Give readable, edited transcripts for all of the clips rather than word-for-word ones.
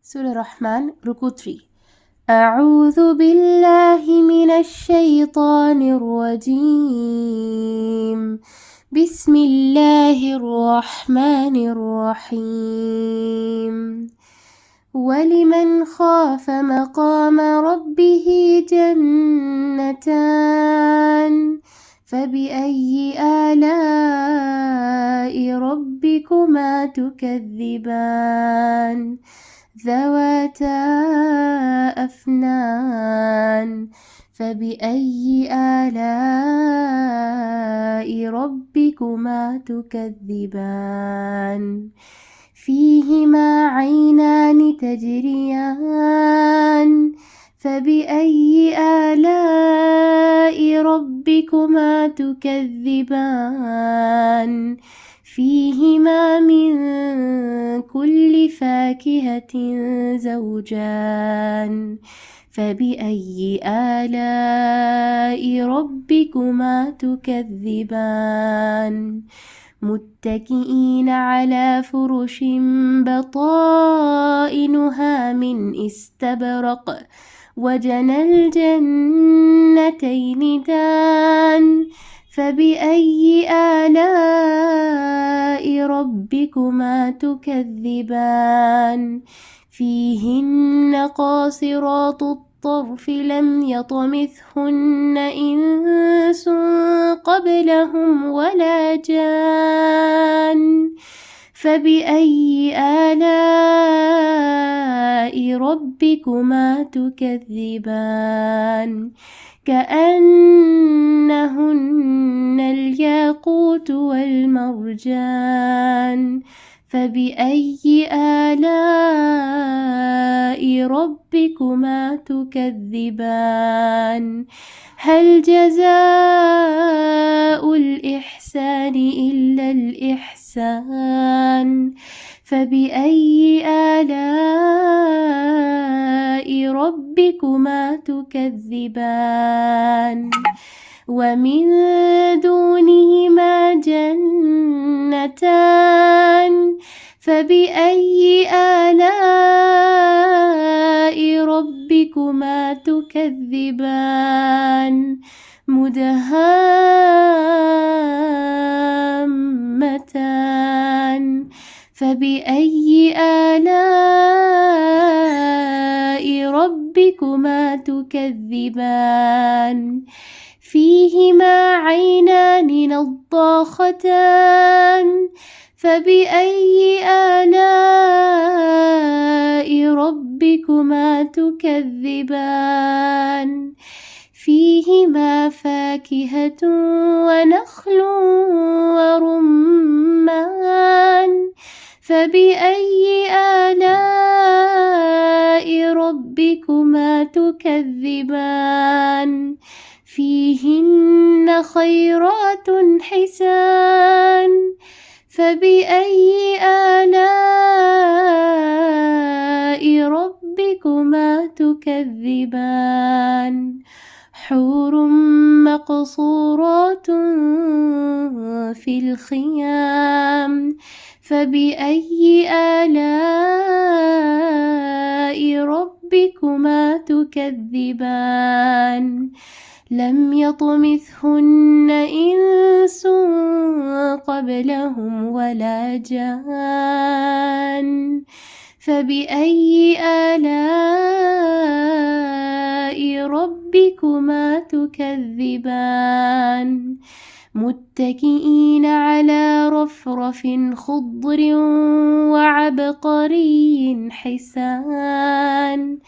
سورة الرحمن رکو 3. أعوذ بالله من الشيطان الرجيم. بسم الله الرحمن الرحيم. ولمن خاف مقام ربه جنتان فبأي آلاء ربكما تكذبان ذواتا أفنان فبأي آلاء ربكما تكذبان فيهما عينان تجريان فبأي آلاء ربكما تكذبان فيهما من كل فاكهة زوجان فبأي آلاء ربكما تكذبان متكئين على فرش بطائنها من استبرق وجنى الجنتين دان فبأي آلاء ربكما تكذبان فيهن قاصرات الطرف لم يطمثهن إنس قبلهم ولا جان فبأي آلاء ربكما تكذبان كأنهن الياقوت والمرجان فبأي آلاء ربكما تكذبان هل جزاء الإحسان إلا الإحسان فبأي آلاء ربكما تكذبان ومن دونهما جنتان فبأي آلاء ربكما تكذبان مدهامتان فبأي آلاء ربكما تكذبان فيهما عينان نضاختان فبأي آلاء ربكما تكذبان فيهما فاكهة ونخل ورمان فبأي آلاء ربكما تكذبان فيهن خيرات حسان فبأي آلاء ربكما تكذبان حور مقصورات في الخيام فبأي آلاء ربكما تكذبان لم يطمثهن إنس قبلهم ولا جان فبأي آلاء ربكما تكذبان متكئين على رفرف خضر وعبقري حسان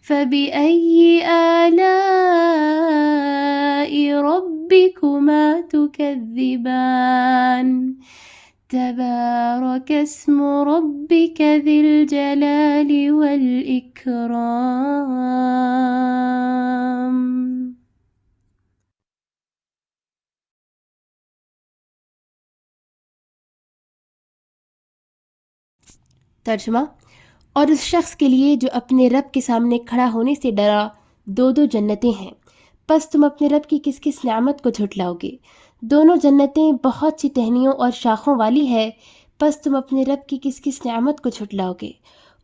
فبأي آلاء ربكما تكذبان تبارك اسم ربك ذي الجلال والإكرام. ترجمہ: اور اس شخص کے لیے جو اپنے رب کے سامنے کھڑا ہونے سے ڈرا 2 جنتیں ہیں، پس تم اپنے رب کی کس کس نعمت کو جھٹلاؤ گے؟ دونوں جنتیں بہت سی ٹہنیوں اور شاخوں والی ہے، پس تم اپنے رب کی کس کس نعمت کو جھٹلاؤ گے؟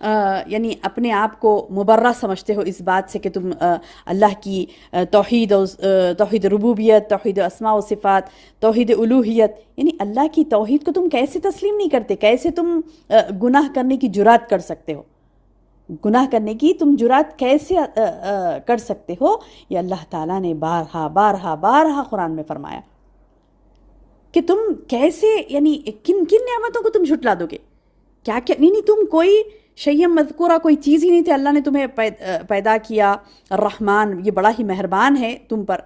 یعنی اپنے آپ کو مبرہ سمجھتے ہو اس بات سے کہ تم اللہ کی توحید ربوبیت، توحید اسماء و صفات، توحید الوہیت، یعنی اللہ کی توحید کو تم کیسے تسلیم نہیں کرتے؟ کیسے تم گناہ کرنے کی جرات کر سکتے ہو؟ گناہ کرنے کی تم جرات کیسے کر سکتے ہو؟ یہ اللہ تعالیٰ نے بارہا بارہا بارہا قرآن میں فرمایا کہ تم کیسے، یعنی کن کن نعمتوں کو تم جھٹلا دو گے؟ کیا کیا نہیں تم کوئی شیء مذکورہ، کوئی چیز ہی نہیں تھی، اللہ نے تمہیں پیدا کیا۔ الرحمن یہ بڑا ہی مہربان ہے تم پر،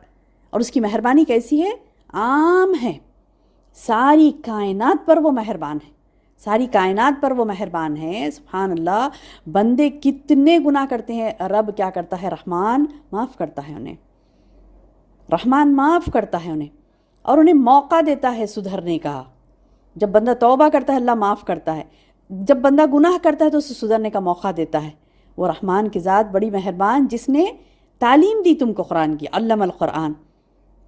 اور اس کی مہربانی کیسی ہے؟ عام ہے، ساری کائنات پر وہ مہربان ہے، ساری کائنات پر وہ مہربان ہے۔ سبحان اللہ، بندے کتنے گناہ کرتے ہیں، رب کیا کرتا ہے؟ رحمان معاف کرتا ہے انہیں، رحمان معاف کرتا ہے انہیں، اور انہیں موقع دیتا ہے سدھرنے کا۔ جب بندہ توبہ کرتا ہے اللہ معاف کرتا ہے، جب بندہ گناہ کرتا ہے تو اسے سدھرنے کا موقع دیتا ہے۔ وہ رحمان کی ذات بڑی مہربان، جس نے تعلیم دی تم کو قرآن کی، علم القرآن،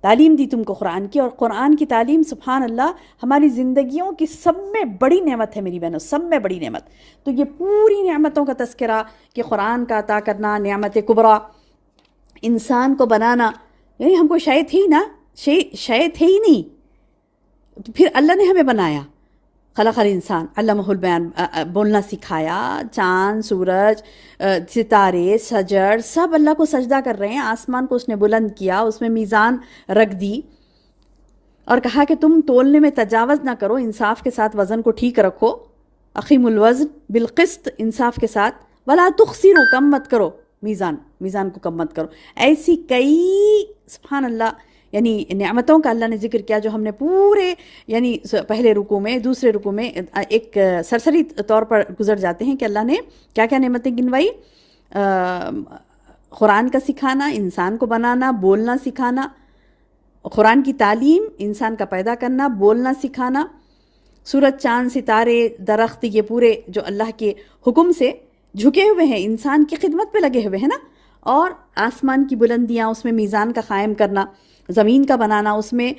تعلیم دی تم کو قرآن کی، اور قرآن کی تعلیم سبحان اللہ ہماری زندگیوں کی سب میں بڑی نعمت ہے میری بہنوں، سب میں بڑی نعمت۔ تو یہ پوری نعمتوں کا تذکرہ کہ قرآن کا عطا کرنا، نعمت کبریٰ، انسان کو بنانا، یعنی ہم کو شے تھی نا، شے تھے ہی نہیں، تو پھر اللہ نے ہمیں بنایا، خلق الانسان علمہ البیان، بولنا سکھایا، چاند، سورج، ستارے، شجر، سب اللہ کو سجدہ کر رہے ہیں، آسمان کو اس نے بلند کیا، اس میں میزان رکھ دی، اور کہا کہ تم تولنے میں تجاوز نہ کرو، انصاف کے ساتھ وزن کو ٹھیک رکھو، اقیموا الوزن بالقسط، انصاف کے ساتھ، ولا تخسروا، کم مت کرو، میزان کو کم مت کرو۔ ایسی کئی سبحان اللہ یعنی نعمتوں کا اللہ نے ذکر کیا، جو ہم نے پورے یعنی پہلے رکوع میں، دوسرے رکوع میں ایک سرسری طور پر گزر جاتے ہیں کہ اللہ نے کیا کیا نعمتیں گنوائی۔ قرآن کا سکھانا، انسان کو بنانا، بولنا سکھانا، قرآن کی تعلیم، انسان کا پیدا کرنا، بولنا سکھانا، سورج، چاند، ستارے، درخت، یہ پورے جو اللہ کے حکم سے جھکے ہوئے ہیں، انسان کی خدمت پہ لگے ہوئے ہیں نا، اور آسمان کی بلندیاں، اس میں میزان کا قائم کرنا، زمین کا بنانا، اس میں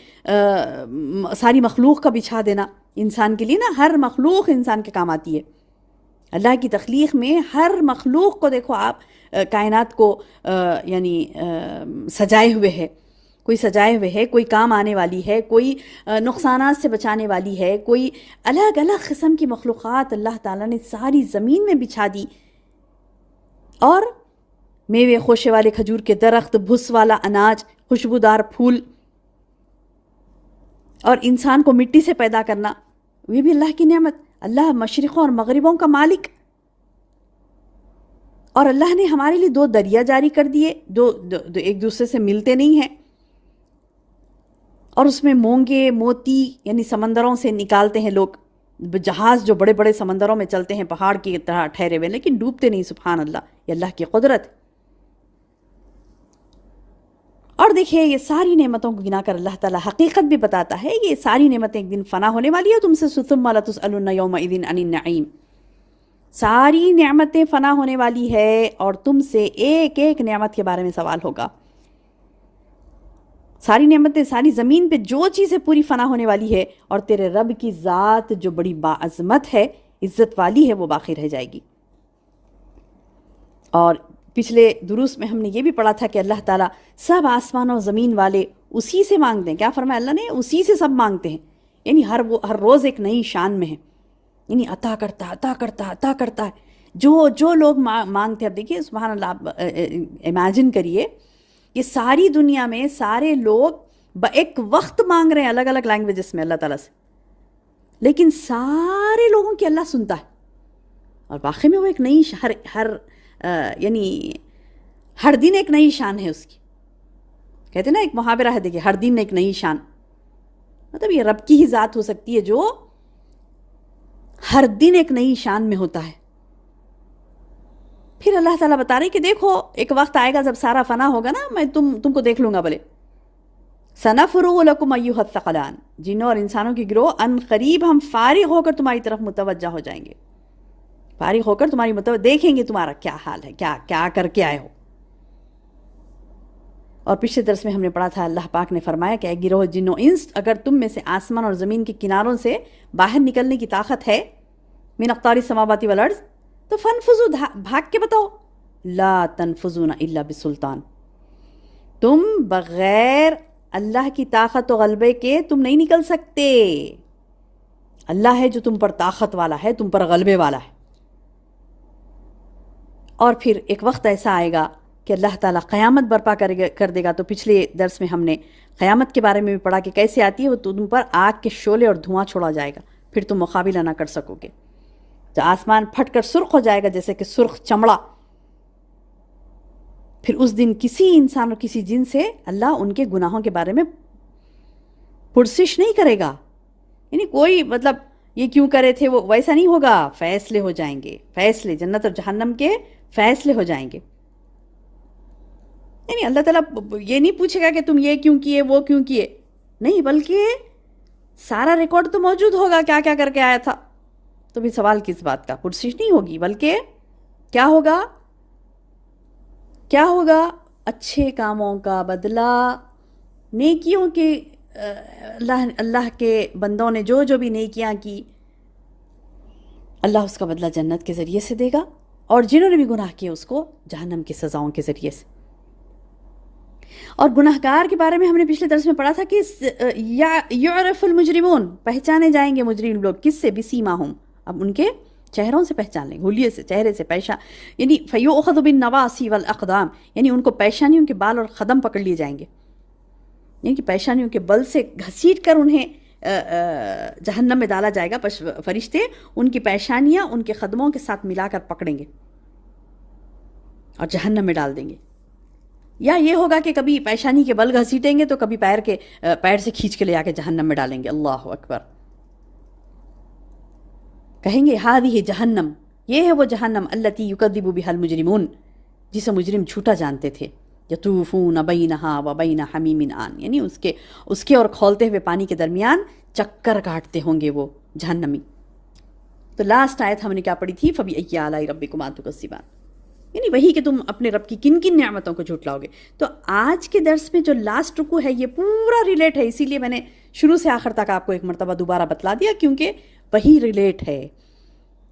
ساری مخلوق کا بچھا دینا انسان کے لیے نا، ہر مخلوق انسان کے کام آتی ہے۔ اللہ کی تخلیق میں ہر مخلوق کو دیکھو آپ، کائنات کو یعنی سجائے ہوئے ہے، کوئی سجائے ہوئے ہے، کوئی کام آنے والی ہے، کوئی نقصانات سے بچانے والی ہے، کوئی الگ الگ قسم کی مخلوقات اللہ تعالیٰ نے ساری زمین میں بچھا دی، اور میوے خوشے والے کھجور کے درخت، بھس والا اناج، خوشبودار پھول، اور انسان کو مٹی سے پیدا کرنا، یہ بھی اللہ کی نعمت۔ اللہ مشرقوں اور مغربوں کا مالک، اور اللہ نے ہمارے لیے 2 دریا جاری کر دیے، دو ایک دوسرے سے ملتے نہیں ہیں، اور اس میں مونگے، موتی یعنی سمندروں سے نکالتے ہیں لوگ، جہاز جو بڑے بڑے سمندروں میں چلتے ہیں پہاڑ کی طرح ٹھہرے ہوئے، لیکن ڈوبتے نہیں، سبحان اللہ، یہ اللہ کی قدرت۔ اور دیکھیے یہ ساری نعمتوں کو گنا کر اللہ تعالیٰ حقیقت بھی بتاتا ہے، یہ ساری نعمتیں ایک دن فنا ہونے والی ہے، تم سے ثم لتسألن یومئذ عن النعیم، ساری نعمتیں فنا ہونے والی ہے، اور تم سے ایک ایک نعمت کے بارے میں سوال ہوگا۔ ساری نعمتیں، ساری زمین پہ جو چیزیں پوری فنا ہونے والی ہے، اور تیرے رب کی ذات جو بڑی باعظمت ہے، عزت والی ہے، وہ باقی رہ جائے گی۔ اور پچھلے دروس میں ہم نے یہ بھی پڑھا تھا کہ اللہ تعالیٰ سب آسمان و زمین والے اسی سے مانگتے ہیں، کیا فرمایا اللہ نے؟ اسی سے سب مانگتے ہیں، یعنی ہر روز ایک نئی شان میں ہے، یعنی عطا کرتا ہے، جو لوگ مانگتے ہیں۔ اب دیکھیے سبحان اللہ، آپ امیجن کریے یہ ساری دنیا میں سارے لوگ ایک وقت مانگ رہے ہیں الگ الگ لینگویجز میں اللہ تعالیٰ سے، لیکن سارے لوگوں کی اللہ سنتا ہے، اور واقعی میں وہ ایک نئی یعنی ہر دن ایک نئی شان ہے اس کی۔ کہتے ہیں نا ایک محاورہ ہے، دیکھیے ہر دن ایک نئی شان، مطلب یہ رب کی ہی ذات ہو سکتی ہے جو ہر دن ایک نئی شان میں ہوتا ہے۔ پھر اللہ تعالیٰ بتا رہے کہ دیکھو ایک وقت آئے گا جب سارا فنا ہوگا نا، میں تم کو دیکھ لوں گا، بلے سنفرغ لکم ایھا الثقلان، جنوں اور انسانوں کی گروہ، ان قریب ہم فارغ ہو کر تمہاری طرف متوجہ ہو جائیں گے، فارغ ہو کر تمہاری دیکھیں گے تمہارا کیا حال ہے، کیا کر کے آئے ہو۔ اور پچھلے درس میں ہم نے پڑھا تھا اللہ پاک نے فرمایا کہ اے گروہ جن و انس، اگر تم میں سے آسمان اور زمین کے کناروں سے باہر نکلنے کی طاقت ہے، من اقطار السماوات والارض، تو فنفذو بھاگ کے بتاؤ، لا تنفذون الا بسلطان، تم بغیر اللہ کی طاقت و غلبے کے تم نہیں نکل سکتے. اللہ ہے جو تم پر طاقت والا ہے، تم پر غلبے والا ہے. اور پھر ایک وقت ایسا آئے گا کہ اللہ تعالیٰ قیامت برپا کر دے گا. تو پچھلے درس میں ہم نے قیامت کے بارے میں بھی پڑھا کہ کیسے آتی ہے، وہ تم پر آگ کے شعلے اور دھواں چھوڑا جائے گا، پھر تم مقابلہ نہ کر سکو گے. تو آسمان پھٹ کر سرخ ہو جائے گا جیسے کہ سرخ چمڑا. پھر اس دن کسی انسان اور کسی جن سے اللہ ان کے گناہوں کے بارے میں پرسش نہیں کرے گا. یعنی کوئی مطلب یہ کیوں کرے تھے، وہ ویسا نہیں ہوگا. فیصلے ہو جائیں گے، فیصلے جنت اور جہنم کے فیصلے ہو جائیں گے. یعنی اللہ تعالیٰ یہ نہیں پوچھے گا کہ تم یہ کیوں کیے، وہ کیوں کیے، نہیں، بلکہ سارا ریکارڈ تو موجود ہوگا کیا کیا کر کے آیا تھا. تو بھی سوال کس بات کا، پرسش نہیں ہوگی، بلکہ کیا ہوگا، کیا ہوگا، اچھے کاموں کا بدلہ، نیکیوں کے اللہ کے بندوں نے جو بھی نیکیاں کی، اللہ اس کا بدلہ جنت کے ذریعے سے دے گا، اور جنہوں نے بھی گناہ کیے اس کو جہنم کی سزاؤں کے ذریعے سے. اور گناہگار کے بارے میں ہم نے پچھلے درس میں پڑھا تھا کہ یعرف المجرمون، پہچانے جائیں گے مجرم لوگ، کس سے، بسیماہم، اب ان کے چہروں سے پہچان لیں گے، حلیے سے، چہرے سے، پیشان، یعنی فیؤخذ بالنواصی والاقدام، یعنی ان کو پیشانیوں کے بال اور قدم پکڑ لیے جائیں گے، یعنی کہ پیشانیوں کے بل سے گھسیٹ کر انہیں جہنم میں ڈالا جائے گا. فرشتے ان کی پیشانیاں ان کے قدموں کے ساتھ ملا کر پکڑیں گے اور جہنم میں ڈال دیں گے. یا یہ ہوگا کہ کبھی پیشانی کے بل گھسیٹیں گے تو کبھی پیر سے کھینچ کے لے آ کے جہنم میں ڈالیں گے. اللہ اکبر. کہیں گے ہذہ جہنم، یہ ہے وہ جہنم، التی یکذب بها المجرمون، جسے مجرم جھوٹا جانتے تھے. یطوفون بینہا و بین حمیم آن، یعنی اس کے اور کھولتے ہوئے پانی کے درمیان چکر کاٹتے ہوں گے وہ جہنمی. تو لاسٹ آیت ہم نے کیا پڑھی تھی، فبأی آلاء ربکما تکذبان، یعنی وہی کہ تم اپنے رب کی کن کن نعمتوں کو جھٹلاؤ گے. تو آج کے درس میں جو لاسٹ رکوع ہے یہ پورا ریلیٹ ہے، اسی لیے میں نے شروع سے آخر تک آپ کو ایک مرتبہ دوبارہ بتلا دیا، کیونکہ وہی ریلیٹ ہے.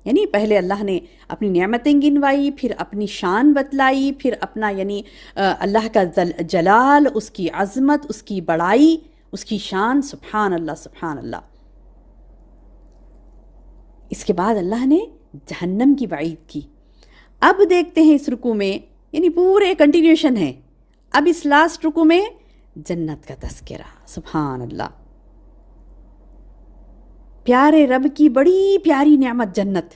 یعنی پہلے اللہ نے اپنی نعمتیں گنوائی، پھر اپنی شان بتلائی، پھر اپنا یعنی اللہ کا جلال، اس کی عظمت، اس کی بڑائی، اس کی شان، سبحان اللہ سبحان اللہ. اس کے بعد اللہ نے جہنم کی وعید کی. اب دیکھتے ہیں اس رکوع میں، یعنی پورے کنٹینیوشن ہے، اب اس لاسٹ رکوع میں جنت کا تذکرہ. سبحان اللہ. پیارے رب کی بڑی پیاری نعمت جنت،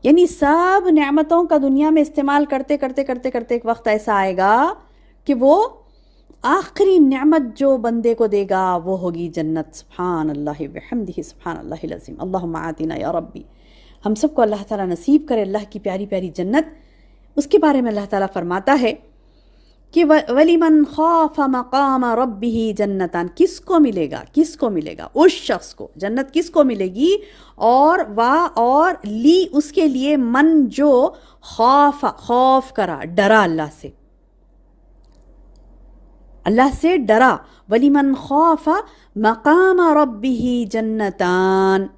یعنی سب نعمتوں کا دنیا میں استعمال کرتے کرتے کرتے کرتے ایک وقت ایسا آئے گا کہ وہ آخری نعمت جو بندے کو دے گا وہ ہوگی جنت. سبحان اللہ بحمدہ، سبحان اللہ العظیم. اللہم آتنا یا ربی، ہم سب کو اللہ تعالیٰ نصیب کرے اللہ کی پیاری پیاری جنت. اس کے بارے میں اللہ تعالیٰ فرماتا ہے کہ وَلِمَنْ خَافَ مَقَامَ رَبِّهِ جَنَّتان، کس کو ملے گا، کس کو ملے گا، اس شخص کو جنت کس کو ملے گی، اور لی اس کے لیے، من جو خوف کرا، ڈرا اللہ سے ڈرا. وَلِمَنْ خَافَ مَقَامَ رَبِّهِ جَنَّتان،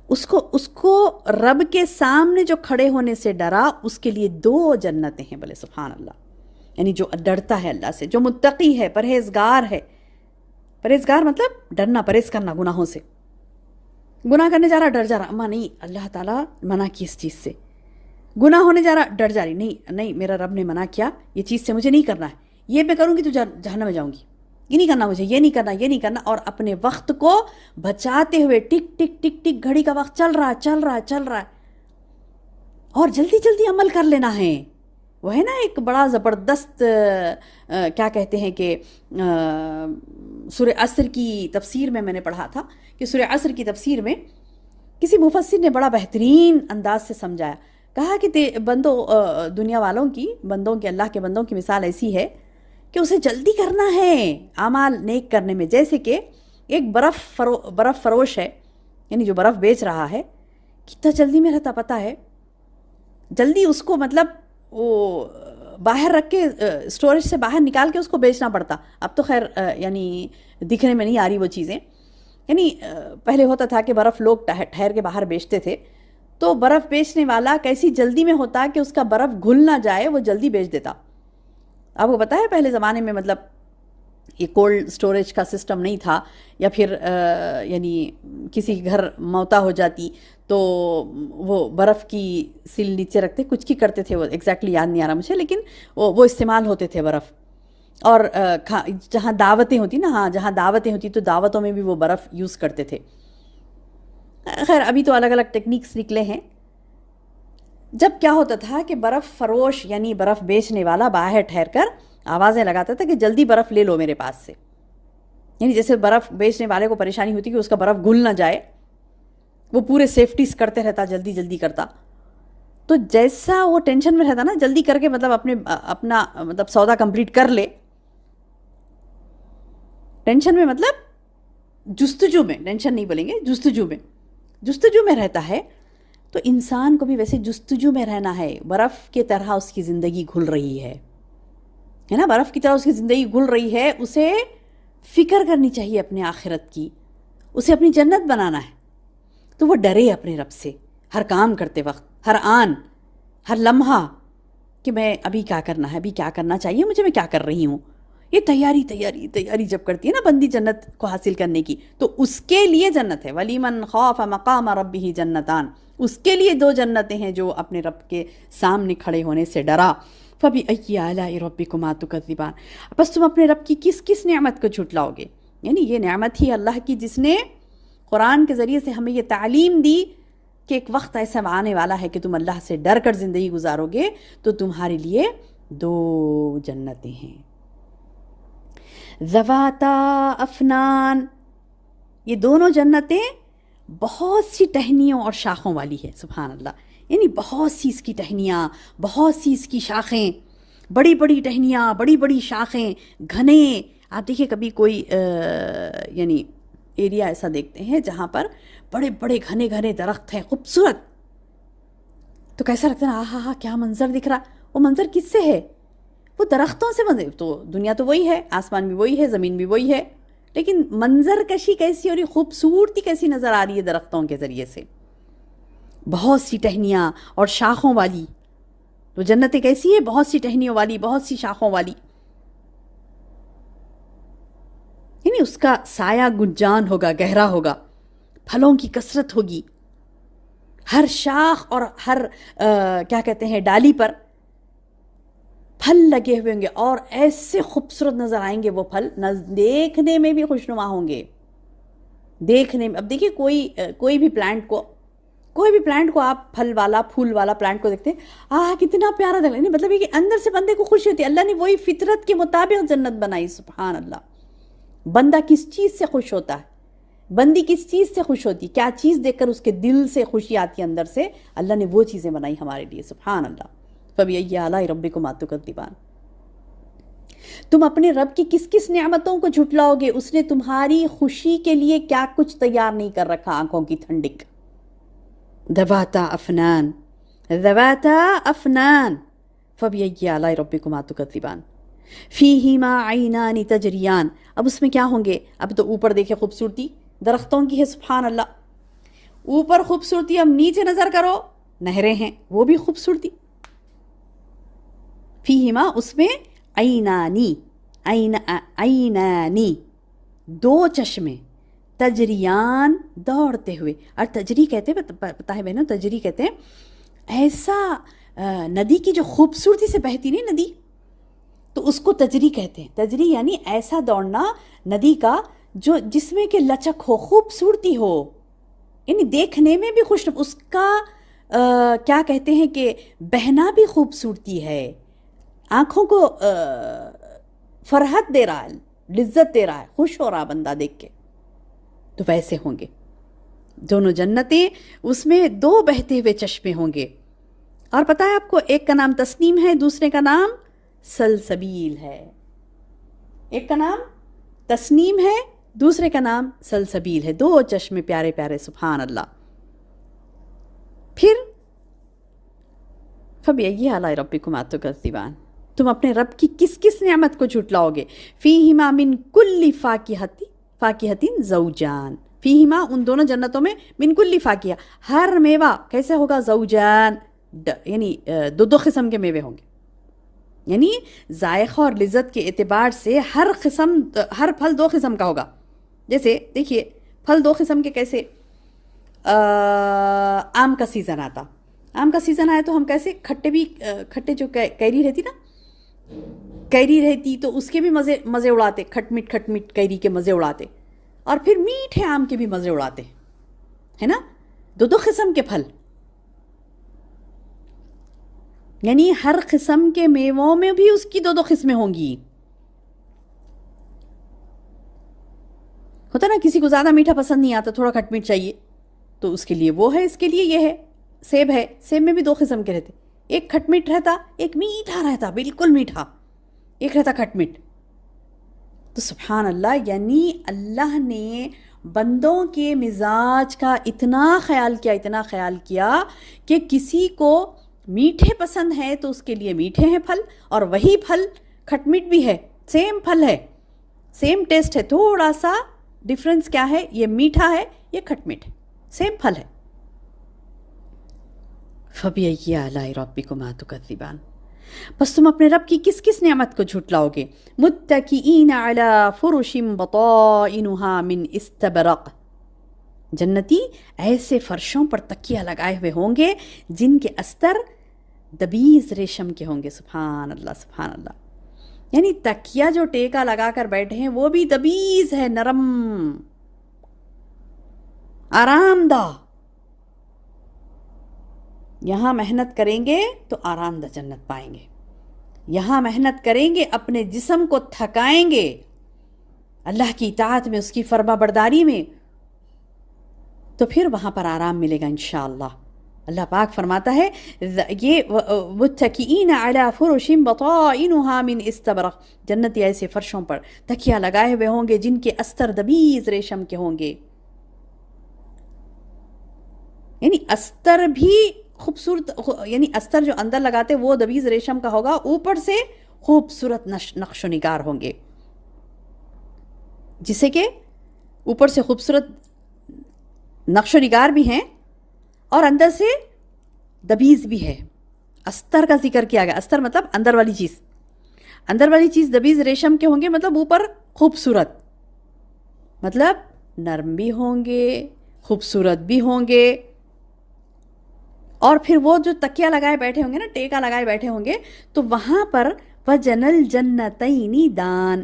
اس کو رب کے سامنے جو کھڑے ہونے سے ڈرا، اس کے لیے 2 جنتیں ہیں. بولے سبحان اللہ. یعنی جو ڈرتا ہے اللہ سے، جو متقی ہے، پرہیزگار ہے. پرہیزگار مطلب ڈرنا، پرہیز کرنا گناہوں سے. گناہ کرنے جا رہا ڈر جا رہا، اماں نہیں اللہ تعالیٰ منع کی اس چیز سے. گناہ ہونے جا رہا ڈر جا رہی، نہیں میرا رب نے منع کیا، یہ چیز سے مجھے نہیں کرنا ہے، یہ میں کروں گی تو جہنم میں جاؤں گی، یہ نہیں کرنا مجھے، یہ نہیں کرنا. اور اپنے وقت کو بچاتے ہوئے ٹک ٹک ٹک ٹک، گھڑی کا وقت چل رہا ہے اور جلدی جلدی عمل کر لینا ہے. وہ ہے نا ایک بڑا زبردست کیا کہتے ہیں کہ سورہ عصر کی تفسیر میں نے پڑھا تھا کہ سورہ عصر کی تفسیر میں کسی مفسر نے بڑا بہترین انداز سے سمجھایا. کہا کہ دنیا والوں کی، بندوں کی، اللہ کے بندوں کی مثال ایسی ہے کہ اسے جلدی کرنا ہے اعمال نیک کرنے میں. جیسے کہ ایک برف فروش ہے، یعنی جو برف بیچ رہا ہے، کتنا جلدی میں رہتا پتہ ہے، جلدی اس کو مطلب وہ باہر رکھ کے اسٹوریج سے باہر نکال کے اس کو بیچنا پڑتا. اب تو خیر یعنی دکھنے میں نہیں آ رہی وہ چیزیں، یعنی پہلے ہوتا تھا کہ برف لوگ ٹھہر کے باہر بیچتے تھے، تو برف بیچنے والا کیسی جلدی میں ہوتا کہ اس کا برف گھل نہ جائے، وہ جلدی بیچ دیتا. آپ کو پتہ ہے پہلے زمانے میں مطلب یہ کولڈ سٹوریج کا سسٹم نہیں تھا، یا پھر یعنی کسی کے گھر موتا ہو جاتی تو وہ برف کی سیل نیچے رکھتے، کچھ کی کرتے تھے، وہ ایگزیکٹلی یاد نہیں آ رہا مجھے، لیکن وہ استعمال ہوتے تھے برف. اور جہاں دعوتیں ہوتی نا، ہاں جہاں دعوتیں ہوتی تو دعوتوں میں بھی وہ برف یوز کرتے تھے. خیر ابھی تو الگ الگ ٹیکنیکس نکلے ہیں. جب کیا ہوتا تھا کہ برف فروش یعنی برف بیچنے والا باہر ٹھہر کر آوازیں لگاتا تھا کہ جلدی برف لے لو میرے پاس سے. یعنی جیسے برف بیچنے والے کو پریشانی ہوتی کہ اس کا برف گھل نہ جائے، وہ پورے سیفٹیز کرتے رہتا، جلدی جلدی کرتا. تو جیسا وہ ٹینشن میں رہتا نا، جلدی کر کے مطلب اپنا مطلب سودا کمپلیٹ کر لے. ٹینشن میں مطلب جستجو میں، ٹینشن نہیں بولیں گے، جستجو میں رہتا ہے. تو انسان کو بھی ویسے جستجو میں رہنا ہے. برف کی طرح اس کی زندگی گھل رہی ہے نا، برف کی طرح اس کی زندگی گھل رہی ہے. اسے فکر کرنی چاہیے اپنے آخرت کی، اسے اپنی جنت بنانا ہے. تو وہ ڈرے اپنے رب سے ہر کام کرتے وقت، ہر آن، ہر لمحہ، کہ میں ابھی کیا کرنا ہے، ابھی کیا کرنا چاہیے مجھے، میں کیا کر رہی ہوں. یہ تیاری جب کرتی ہے نا بندی جنت کو حاصل کرنے کی، تو اس کے لیے جنت ہے. وَلِمَنْ خَافَ مَقَامَ رَبِّهِ جَنَّتَانِ، اس کے لیے 2 جنتیں ہیں جو اپنے رب کے سامنے کھڑے ہونے سے ڈرا. فَبِأَيِّ آلَاءِ رَبِّكُمَا تُكَذِّبَانِ، بس تم اپنے رب کی کس کس نعمت کو جھٹلاؤ گے. یعنی یہ نعمت ہی اللہ کی جس نے قرآن کے ذریعے سے ہمیں یہ تعلیم دی کہ ایک وقت ایسا آنے والا ہے کہ تم اللہ سے ڈر کر زندگی گزارو گے تو تمہارے لیے 2 جنتیں ہیں. ذواتا افنان، یہ دونوں جنتیں بہت سی ٹہنیوں اور شاخوں والی ہے. سبحان اللہ، یعنی بہت سی اس کی ٹہنیاں، بہت سی اس کی شاخیں، بڑی بڑی ٹہنیاں، بڑی بڑی شاخیں، گھنے. آپ دیکھیے کبھی کوئی یعنی ایریا ایسا دیکھتے ہیں جہاں پر بڑے بڑے گھنے گھنے درخت ہیں، خوبصورت، تو کیسا لگتا ہے نا، آہا کیا منظر دکھ رہا. وہ منظر کس سے ہے؟ وہ درختوں سے. منظر تو دنیا تو وہی ہے، آسمان بھی وہی ہے، زمین بھی وہی ہے، لیکن منظر کشی کیسی اور خوبصورتی کیسی نظر آ رہی ہے درختوں کے ذریعے سے. بہت سی ٹہنیاں اور شاخوں والی. تو جنتیں کیسی ہیں؟ بہت سی ٹہنیوں والی، بہت سی شاخوں والی. یعنی اس کا سایہ گنجان ہوگا، گہرا ہوگا، پھلوں کی کثرت ہوگی. ہر شاخ اور ہر کیا کہتے ہیں ڈالی پر پھل لگے ہوئے ہوں گے، اور ایسے خوبصورت نظر آئیں گے وہ پھل، دیکھنے میں بھی خوشنما ہوں گے. دیکھنے میں اب دیکھیے کوئی بھی پلانٹ کو آپ پھل والا پھول والا پلانٹ کو دیکھتے ہیں، کتنا پیارا لگ رہا ہے. مطلب یہ کہ اندر سے بندے کو خوشی ہوتی ہے. اللہ نے وہی فطرت کے مطابق جنت بنائی. سبحان اللہ. بندہ کس چیز سے خوش ہوتا ہے، بندی کس چیز سے خوش ہوتی، کیا چیز دیکھ کر اس کے دل سے خوشی آتی ہے اندر سے، اللہ نے وہ چیزیں بنائی ہمارے لیے. سبحان اللہ. فَبِأَيِّ آلَاءِ رَبِّكُمَا تُكَذِّبَانِ، تم اپنے رب کی کس کس نعمتوں کو جھٹلاؤ گے. اس نے تمہاری خوشی کے لیے کیا کچھ تیار نہیں کر رکھا، آنکھوں کی ٹھنڈک. ذواتا افنان، ذواتا افنان، فَبِأَيِّ آلَاءِ رَبِّكُمَا تُكَذِّبَانِ، فِيهِمَا عَيْنَانِ تَجْرِيَانِ. اب اس میں کیا ہوں گے؟ اب تو اوپر دیکھیں خوبصورتی درختوں کی ہے، سبحان اللہ، اوپر خوبصورتی. اب نیچے نظر کرو، نہریں ہیں، وہ بھی خوبصورتی. فیہما، اس میں عینانی، عینانی 2 چشمے، تجریان دوڑتے ہوئے. اور تجری کہتے ہیں، پتہ ہے بہنوں، تجری کہتے ہیں ایسا ندی کی جو خوبصورتی سے بہتی نہیں ندی، تو اس کو تجری کہتے ہیں. تجری یعنی ایسا دوڑنا ندی کا جو جس میں کہ لچک ہو، خوبصورتی ہو، یعنی دیکھنے میں بھی خوش، اس کا کیا کہتے ہیں کہ بہنا بھی خوبصورتی ہے، آنکھوں کو فرحت دے رہا ہے، لذت دے رہا ہے، خوش ہو رہا بندہ دیکھ کے. تو ویسے ہوں گے دونوں جنتیں، اس میں 2 بہتے ہوئے چشمے ہوں گے. اور پتہ ہے آپ کو، ایک کا نام تسنیم ہے، دوسرے کا نام سلسبیل ہے. ایک کا نام تسنیم ہے، دوسرے کا نام سلسبیل ہے. 2 چشمے پیارے پیارے، سبحان اللہ. پھر فَبِأَيِّ آلَاءِ رَبِّكُمَا تُكَذِّبَانِ، تم اپنے رب کی کس کس نعمت کو جھٹلاؤ گے. فِيهِمَا مِن كُلِّ فَاكِهَةٍ زَوْجَانِ، فیہما ان دونوں جنتوں میں من کل فاکیہ ہر میوہ کیسے ہوگا زوجان یعنی دو دو قسم کے میوے ہوں گے، یعنی ذائقہ اور لذت کے اعتبار سے ہر پھل دو قسم کا ہوگا. جیسے دیکھیے پھل دو قسم کے کیسے، آم کا سیزن آتا، آم کا سیزن آیا تو ہم کیسے کھٹے جو کیری رہتی نا، کیری رہتی تو اس کے بھی مزے اڑاتے، کھٹ میٹ کیری کے مزے اڑاتے، اور پھر میٹھے آم کے بھی مزے اڑاتے ہے نا. دو دو قسم کے پھل، یعنی ہر قسم کے میووں میں بھی اس کی دو دو قسمیں ہوں گی. ہوتا نا کسی کو زیادہ میٹھا پسند نہیں آتا، تھوڑا کھٹ میٹ چاہیے، تو اس کے لیے وہ ہے، اس کے لیے یہ ہے. سیب ہے، سیب میں بھی دو قسم کے رہتے، ایک کھٹ میٹ رہتا، ایک میٹھا رہتا، بالکل میٹھا، ایک رہتا کھٹ میٹ. تو سبحان اللہ، یعنی اللہ نے بندوں کے مزاج کا اتنا خیال کیا کہ کسی کو میٹھے پسند ہے تو اس کے لیے میٹھے ہیں پھل، اور وہی پھل کھٹ میٹ بھی ہے، سیم پھل ہے، سیم ٹیسٹ ہے، تھوڑا سا ڈفرنس کیا ہے، یہ میٹھا ہے، یہ کھٹ میٹ ہے، سیم پھل ہے. فَبِأَيِّ آلَاءِ رَبِّكُمَا تُكَذِّبَانِ بس تم اپنے رب کی کس کس نعمت کو جھٹلاؤ گے. مُتَّكِئِينَ عَلَى فُرُشٍ بَطَائِنُهَا مِنْ اِسْتَبْرَقٍ جنتی ایسے فرشوں پر تکیہ لگائے ہوئے ہوں گے جن کے استر دبیز ریشم کے ہوں گے. سبحان اللہ سبحان اللہ، یعنی تکیہ جو ٹیکا لگا کر بیٹھے ہیں وہ بھی دبیز ہے، نرم، آرام دہ. یہاں محنت کریں گے تو آرام دہ جنت پائیں گے، یہاں محنت کریں گے اپنے جسم کو تھکائیں گے اللہ کی اطاعت میں، اس کی فرما برداری میں، تو پھر وہاں پر آرام ملے گا انشاءاللہ. اللہ پاک فرماتا ہے یہ متکئین علی فرش بطائنها من استبرق جنتی ایسے فرشوں پر تکیہ لگائے ہوئے ہوں گے جن کے استر دبیز ریشم کے ہوں گے. یعنی استر بھی خوبصورت، یعنی استر جو اندر لگاتے وہ دبیز ریشم کا ہوگا، اوپر سے خوبصورت نقش و نگار ہوں گے، جسے کہ اوپر سے خوبصورت نقش و نگار بھی ہیں اور اندر سے دبیز بھی ہے. استر کا ذکر کیا گیا، استر مطلب اندر والی چیز، اندر والی چیز دبیز ریشم کے ہوں گے، مطلب اوپر خوبصورت، مطلب نرم بھی ہوں گے، خوبصورت بھی ہوں گے. اور پھر وہ جو تکیہ لگائے بیٹھے ہوں گے نا، ٹیکا لگائے بیٹھے ہوں گے، تو وہاں پر وَجَنَ الْجَنَّتَيْنِ دان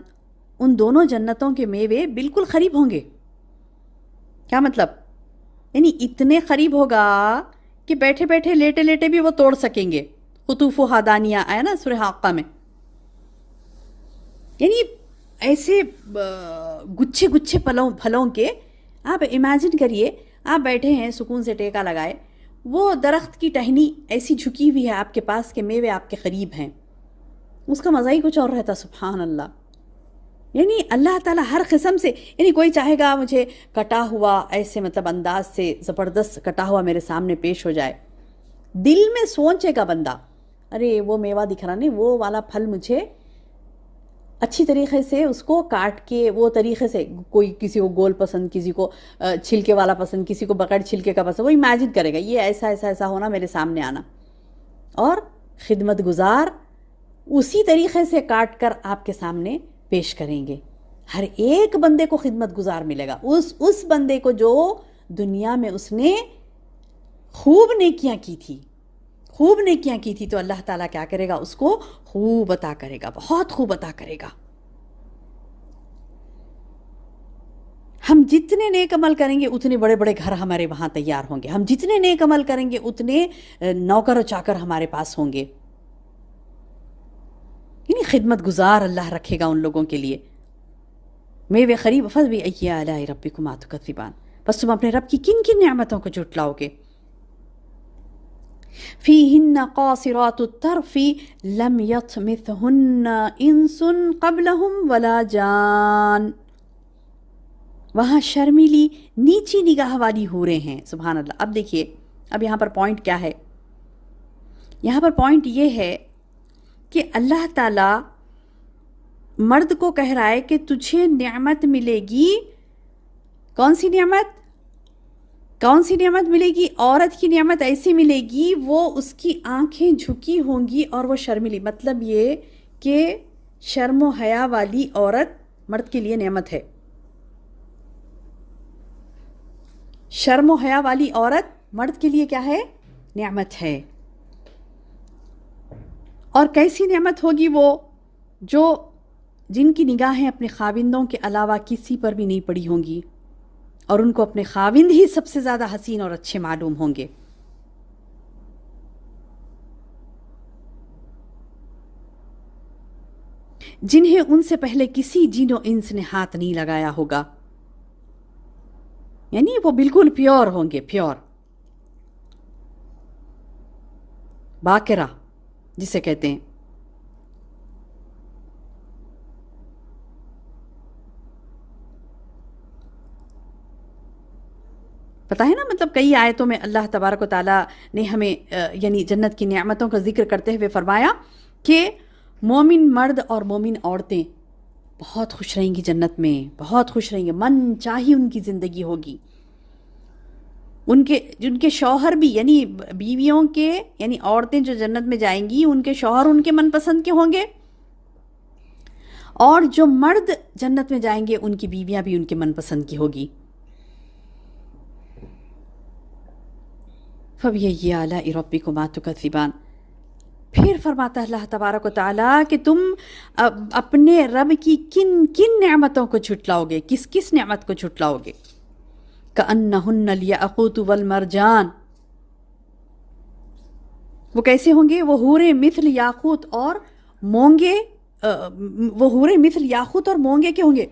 ان دونوں جنتوں کے میوے بالکل قریب ہوں گے. کیا مطلب؟ یعنی اتنے قریب ہوگا کہ بیٹھے بیٹھے لیٹے لیٹے بھی وہ توڑ سکیں گے. قطوفها دانیہ آیا نا سورہ حاقہ میں، یعنی ایسے گچھے گچھے پھلوں کے. آپ امیجن کریے، آپ بیٹھے ہیں سکون سے ٹیکا لگائے، وہ درخت کی ٹہنی ایسی جھکی ہوئی ہے آپ کے پاس کہ میوے آپ کے قریب ہیں، اس کا مزہ ہی کچھ اور رہتا. سبحان اللہ. یعنی اللہ تعالیٰ ہر قسم سے، یعنی کوئی چاہے گا مجھے کٹا ہوا ایسے مطلب انداز سے زبردست کٹا ہوا میرے سامنے پیش ہو جائے، دل میں سوچے گا بندہ، ارے وہ میوہ دکھ رہا نہیں، وہ والا پھل مجھے اچھی طریقے سے اس کو کاٹ کے، وہ طریقے سے، کوئی کسی کو گول پسند، کسی کو چھلکے والا پسند، کسی کو بغیر چھلکے کا پسند، وہ امیجن کرے گا یہ ایسا ایسا ایسا ہونا، میرے سامنے آنا، اور خدمت گزار اسی طریقے سے کاٹ کر آپ کے سامنے پیش کریں گے. ہر ایک بندے کو خدمت گزار ملے گا، اس بندے کو جو دنیا میں اس نے خوب نیکیاں کی تھی، خوب نیکیاں کی تھی، تو اللہ تعالیٰ کیا کرے گا، اس کو خوب عطا کرے گا، بہت خوب عطا کرے گا. ہم جتنے نیک عمل کریں گے اتنے بڑے بڑے گھر ہمارے وہاں تیار ہوں گے، ہم جتنے نیک عمل کریں گے اتنے نوکر و چاکر ہمارے پاس ہوں گے. یعنی خدمت گزار اللہ رکھے گا ان لوگوں کے لیے. میوے قریب. فَبِأَيِّ آلَاءِ رَبِّكُمَا تُكَذِّبَانِ بس تم اپنے رب کی کن کن نعمتوں کو جھٹلاؤ گے. فِيهِنَّ قَاصِرَاتُ الطَّرْفِ لَمْ يَطْمِثْهُنَّ إِنسٌ قَبْلَهُمْ وَلَا جَانٌ وہاں شرمیلی نیچی نگاہ والی حوریں ہیں. سبحان اللہ. اب دیکھیے، اب یہاں پر پوائنٹ کیا ہے، یہاں پر پوائنٹ یہ ہے کہ اللہ تعالیٰ مرد کو کہہ رہا ہے کہ تجھے نعمت ملے گی کون سی نعمت ملے گی؟ عورت کی نعمت ایسی ملے گی وہ اس کی آنکھیں جھکی ہوں گی اور وہ شرمیلی، مطلب یہ کہ شرم و حیا والی عورت مرد کے لیے نعمت ہے. شرم و حیا والی عورت مرد کے لیے کیا ہے؟ نعمت ہے. اور کیسی نعمت ہوگی وہ؟ جن کی نگاہیں اپنے خاوندوں کے علاوہ کسی پر بھی نہیں پڑی ہوں گی، اور ان کو اپنے خاوند ہی سب سے زیادہ حسین اور اچھے معلوم ہوں گے. جنہیں ان سے پہلے کسی جن و انس نے ہاتھ نہیں لگایا ہوگا، یعنی وہ بالکل پیور ہوں گے، پیور، باقرہ جسے کہتے ہیں. پتا ہے نا، مطلب کئی آیتوں میں اللہ تبارک و تعالیٰ نے ہمیں یعنی جنت کی نعمتوں کا ذکر کرتے ہوئے فرمایا کہ مومن مرد اور مومن عورتیں بہت خوش رہیں گی جنت میں، بہت خوش رہیں گے، من چاہی ان کی زندگی ہوگی. ان کے شوہر بھی، یعنی بیویوں کے، یعنی عورتیں جو جنت میں جائیں گی ان کے شوہر ان کے من پسند کے ہوں گے، اور جو مرد جنت میں جائیں گے ان کی بیویاں بھی ان کے من پسند کی ہوگی. فَبِأَيِّ آلَاءِ رَبِّكُمَا تُكَذِّبَانِ. پھر فرماتا ہے اللہ تبارک و تعالیٰ کہ تم اپنے رب کی کن کن نعمتوں کو جھٹلاؤ گے، کس کس نعمت کو جھٹلاؤ گے. كَأَنَّهُنَّ الْيَاقُوتُ وَالْمَرْجَانُ. وہ کیسے ہوں گے؟ وہ حوریں مثل یاقوت اور مونگے، وہ حوریں مثل یاقوت اور مونگے کے ہوں گے.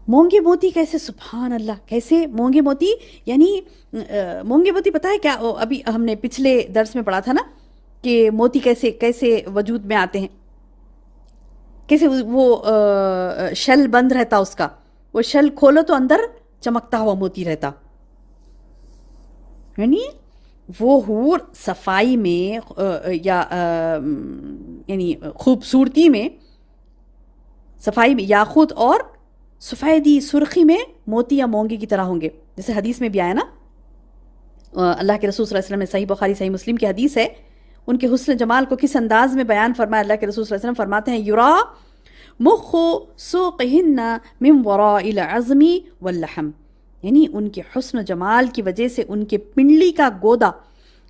مونگے موتی کیسے؟ سبحان اللہ، کیسے مونگے موتی؟ یعنی مونگے موتی پتہ ہے کیا؟ ابھی ہم نے پچھلے درس میں پڑھا تھا نا کہ موتی کیسے وجود میں آتے ہیں، کیسے وہ شل بند رہتا اس کا، وہ شل کھولو تو اندر چمکتا ہوا موتی رہتا. یعنی وہ حور صفائی میں یا یعنی خوبصورتی میں، صفائی میں یاقوت اور سفیدی سرخی میں موتی یا مونگے کی طرح ہوں گے. جیسے حدیث میں بھی آیا نا، اللہ کے رسول صلی اللہ علیہ وسلم نے، صحیح بخاری صحیح مسلم کی حدیث ہے، ان کے حسن جمال کو کس انداز میں بیان فرمایا. اللہ کے رسول صلی اللہ علیہ وسلم فرماتے ہیں یرا مخ سوقہن من وراء العظم واللحم. یعنی ان کے حسن و جمال کی وجہ سے ان کے پنڈلی کا گودا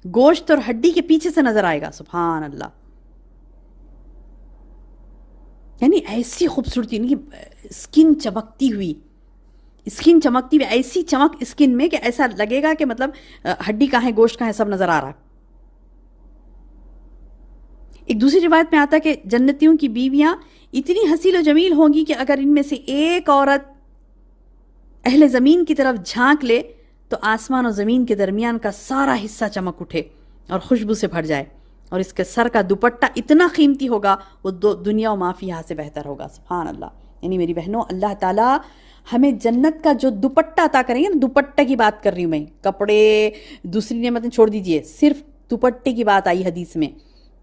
گوشت اور ہڈی کے پیچھے سے نظر آئے گا. سبحان اللہ. یعنی ایسی خوبصورتی، یعنی اسکن چمکتی ہوئی، ایسی چمک اسکن میں کہ ایسا لگے گا کہ مطلب ہڈی کہاں ہے، گوشت کہاں ہے، سب نظر آ رہا. ایک دوسری روایت میں آتا ہے کہ جنتیوں کی بیویاں اتنی حسین و جمیل ہوں گی کہ اگر ان میں سے ایک عورت اہل زمین کی طرف جھانک لے تو آسمان و زمین کے درمیان کا سارا حصہ چمک اٹھے اور خوشبو سے بھر جائے، اور اس کے سر کا دوپٹہ اتنا قیمتی ہوگا وہ دنیا و ما فیہا سے بہتر ہوگا. سبحان اللہ. یعنی میری بہنوں، اللہ تعالیٰ ہمیں جنت کا جو دوپٹہ عطا کریں گے نا، دوپٹے کی بات کر رہی ہوں میں، کپڑے دوسری نعمتیں چھوڑ دیجئے، صرف دوپٹے کی بات آئی حدیث میں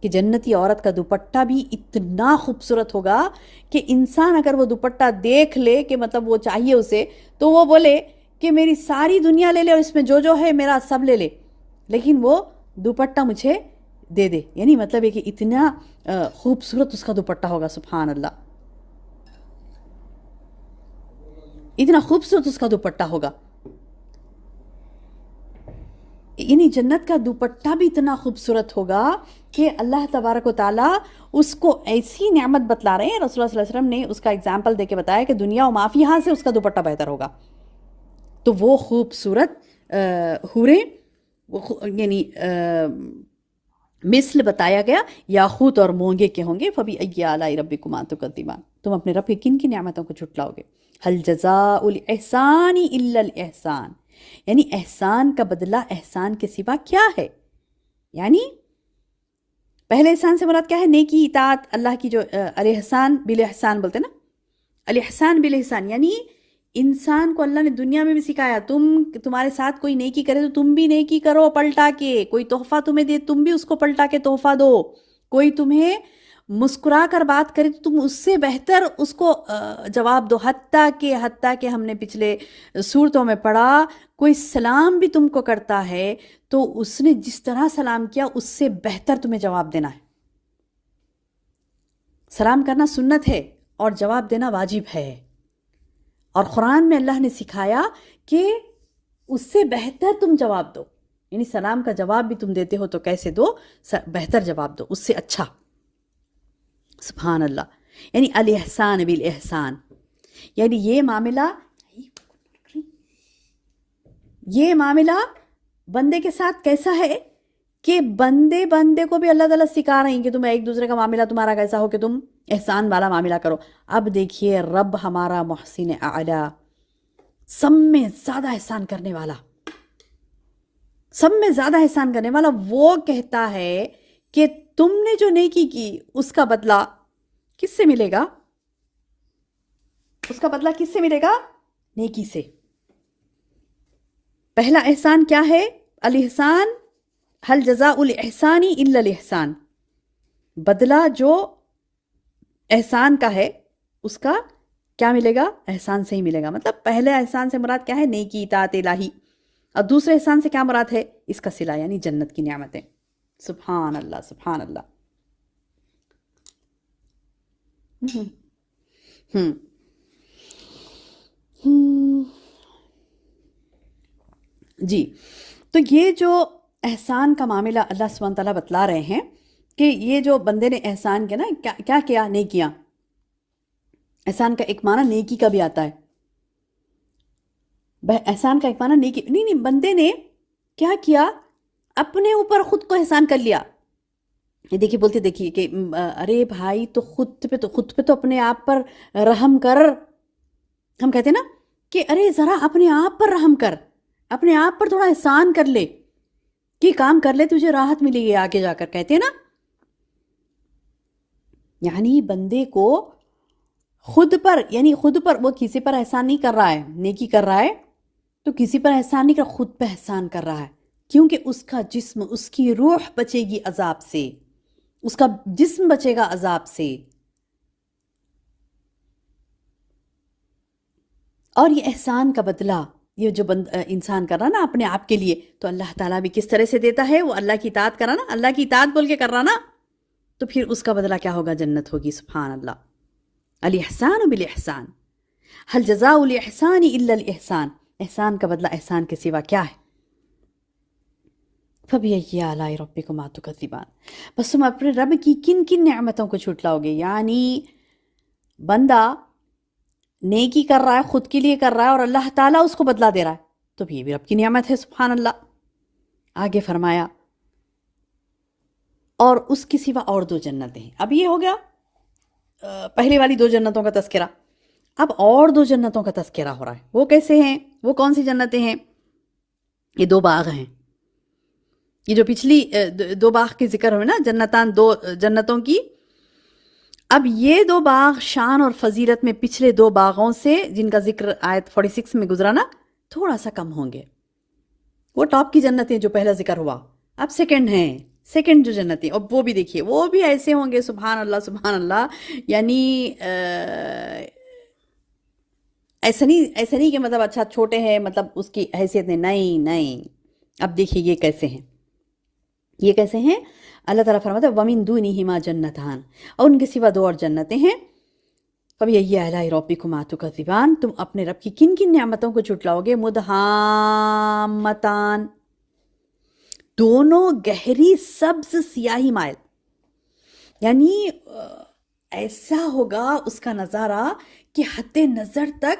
کہ جنتی عورت کا دوپٹہ بھی اتنا خوبصورت ہوگا کہ انسان اگر وہ دوپٹہ دیکھ لے کہ مطلب وہ چاہیے اسے، تو وہ بولے کہ میری ساری دنیا لے لے اور اس میں جو ہے میرا سب لے لے، لیکن وہ دوپٹہ مجھے دے دے. یعنی مطلب ہے کہ اتنا خوبصورت اس کا دوپٹہ ہوگا. سبحان اللہ. اتنا خوبصورت اس کا دوپٹہ ہوگا. یعنی جنت کا دوپٹہ بھی اتنا خوبصورت ہوگا کہ اللہ تبارک و تعالیٰ اس کو ایسی نعمت بتلا رہے ہیں. رسول اللہ صلی اللہ علیہ وسلم نے اس کا اگزامپل دے کے بتایا کہ دنیا و ما فیہا سے اس کا دوپٹہ بہتر ہوگا. تو وہ خوبصورت حوریں یعنی مثل بتایا گیا یاقوت اور مونگے کے ہوں گے. فَبِأَيِّ آلَاءِ رَبِّكُمَا تُكَذِّبَانِ. تم اپنے رب کی کن کی نعمتوں کو جھٹلاؤ گے. هَلْ جَزَاءُ الْإِحْسَانِ إِلَّا الْإِحْسَانِ. یعنی احسان کا بدلہ احسان کے سوا کیا ہے؟ یعنی پہلے احسان سے مراد کیا ہے؟ نیکی، اطاعت، اللہ کی جو الاحسان بالاحسان بولتے نا، الاحسان بالاحسان. یعنی انسان کو اللہ نے دنیا میں بھی سکھایا، تمہارے ساتھ کوئی نیکی کرے تو تم بھی نیکی کرو پلٹا کے، کوئی تحفہ تمہیں دے تم بھی اس کو پلٹا کے تحفہ دو، کوئی تمہیں مسکرا کر بات کرے تو تم اس سے بہتر اس کو جواب دو. حتیٰ کہ ہم نے پچھلے صورتوں میں پڑھا کوئی سلام بھی تم کو کرتا ہے تو اس نے جس طرح سلام کیا اس سے بہتر تمہیں جواب دینا ہے. سلام کرنا سنت ہے اور جواب دینا واجب ہے، اور قرآن میں اللہ نے سکھایا کہ اس سے بہتر تم جواب دو. یعنی سلام کا جواب بھی تم دیتے ہو تو کیسے دو؟ بہتر جواب دو، اس سے اچھا. سبحان اللہ. یعنی الاحسان بالاحسان، یعنی یہ معاملہ بندے کے ساتھ کیسا ہے کہ بندے کو بھی اللہ تعالیٰ سکھا رہے ہیں کہ تم ایک دوسرے کا معاملہ تمہارا کیسا ہو کہ تم احسان والا معاملہ کرو. اب دیکھیے رب ہمارا محسن اعلی، سب میں زیادہ احسان کرنے والا، وہ کہتا ہے کہ تم نے جو نیکی کی اس کا بدلہ کس سے ملے گا؟ نیکی سے. پہلا احسان کیا ہے؟ الاحسان، هل جزاء الاحسان الا الاحسان. بدلہ جو احسان کا ہے اس کا کیا ملے گا؟ احسان سے ہی ملے گا. مطلب پہلے احسان سے مراد کیا ہے؟ نیکی، اطاعت الہی. اور دوسرے احسان سے کیا مراد ہے؟ اس کا صلہ، یعنی جنت کی نعمتیں. سبحان اللہ سبحان اللہ. جی، تو یہ جو احسان کا معاملہ اللہ سبحانہ وتعالیٰ بتلا رہے ہیں کہ یہ جو بندے نے احسان کیا نا، کیا کیا؟ نیکیاں. احسان کا ایک معنی نیکی کا بھی آتا ہے. احسان کا ایک معنی نیکی نہیں، بندے نے کیا کیا؟ اپنے اوپر خود کو احسان کر لیا. یہ دیکھیے کہ ارے بھائی تو خود پہ تو اپنے آپ پر رحم کر. ہم کہتے ہیں نا کہ ارے ذرا اپنے آپ پر رحم کر، اپنے آپ پر تھوڑا احسان کر لے، کہ کام کر لے تجھے راحت ملے گی آگے جا کر، کہتے ہیں نا. یعنی بندے کو خود پر وہ کسی پر احسان نہیں کر رہا ہے، نیکی کر رہا ہے تو کسی پر احسان نہیں کر، خود پہ احسان کر رہا ہے. کیونکہ اس کا جسم، اس کی روح بچے گی عذاب سے، اس کا جسم بچے گا عذاب سے. اور یہ احسان کا بدلہ یہ جو انسان کر رہا نا اپنے آپ کے لیے، تو اللہ تعالیٰ بھی کس طرح سے دیتا ہے؟ وہ اللہ کی اطاعت کر رہا نا، اللہ کی اطاعت بول کے کر رہا نا، تو پھر اس کا بدلہ کیا ہوگا؟ جنت ہوگی. سبحان اللہ. الاحسان بالاحسان، هل جزاء الاحسان الا الاحسان. احسان کا بدلہ احسان کے سوا کیا ہے؟ فَبِأَيِّ آلَاءِ رَبِّكُمَا تُكَذِّبَانِ. بس تم اپنے رب کی کن کن نعمتوں کو جھٹلاؤ گے. یعنی بندہ نیکی کر رہا ہے، خود کے لیے کر رہا ہے، اور اللہ تعالیٰ اس کو بدلہ دے رہا ہے، تو یہ بھی رب کی نعمت ہے. سبحان اللہ. آگے فرمایا اور اس کے سوا اور 2 جنتیں ہیں. اب یہ ہو گیا پہلے والی 2 جنتوں کا تذکرہ. اب اور 2 جنتوں کا تذکرہ ہو رہا ہے. وہ کیسے ہیں؟ وہ کون سی جنتیں ہیں؟ یہ 2 باغ ہیں. یہ جو پچھلی 2 باغ کی ذکر ہوئے نا، 2 جنتوں کی. اب یہ 2 باغ شان اور فضیلت میں پچھلے 2 باغوں سے جن کا ذکر آیت 46 میں گزرا نا، تھوڑا سا کم ہوں گے. وہ ٹاپ کی جنتیں جو پہلا ذکر ہوا، اب سیکنڈ جو جنتیں، اب وہ بھی دیکھیے، وہ بھی ایسے ہوں گے. سبحان اللہ سبحان اللہ. یعنی ایسا نہیں کہ مطلب اچھا چھوٹے ہیں، مطلب اس کی حیثیت نہیں. اب دیکھیے یہ کیسے ہیں. اللہ تعالیٰ فرماتا ہے وَمِن دُونِهِمَا جَنَّتَانِ، اور ان کے سوا 2 اور جنتیں ہیں. فَبِأَيِّ آلَاءِ رَبِّكُمَا تُكَذِّبَانِ. تم اپنے رب کی کن کن نعمتوں کو جھٹلاؤ گے. مُدْحَامَّتَانِ، دونوں گہری سبز سیاہی مائل. یعنی ایسا ہوگا اس کا نظارہ کہ حد نظر تک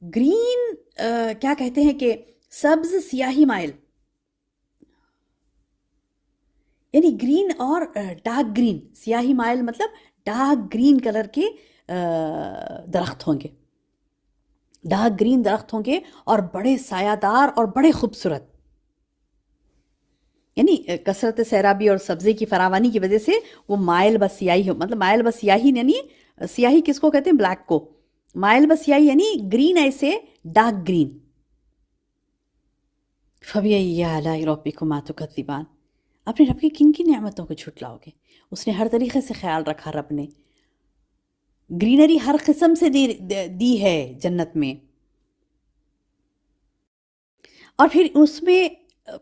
گرین، کیا کہتے ہیں کہ سبز سیاہی مائل، یعنی گرین اور ڈارک گرین. سیاہی مائل مطلب ڈارک گرین کلر کے درخت ہوں گے، ڈارک گرین درخت ہوں گے، اور بڑے سایہ دار اور بڑے خوبصورت. یعنی کثرت سیرابی اور سبزے کی فراوانی کی وجہ سے وہ مائل بس سیاہی ہو. مطلب مائل بس سیاہی، یعنی سیاہی کس کو کہتے ہیں؟ بلیک کو. مائل بس سیاہی یعنی گرین، ایسے ڈارک گرین. فَبِأَيِّ آلَاءِ رَبِّكُمَا تُكَذِّبَانِ. اپنے رب کی کن کن نعمتوں کو جھٹلاؤ گے؟ اس نے ہر طریقے سے خیال رکھا، رب نے گرینری ہر قسم سے دی ہے جنت میں. اور پھر اس میں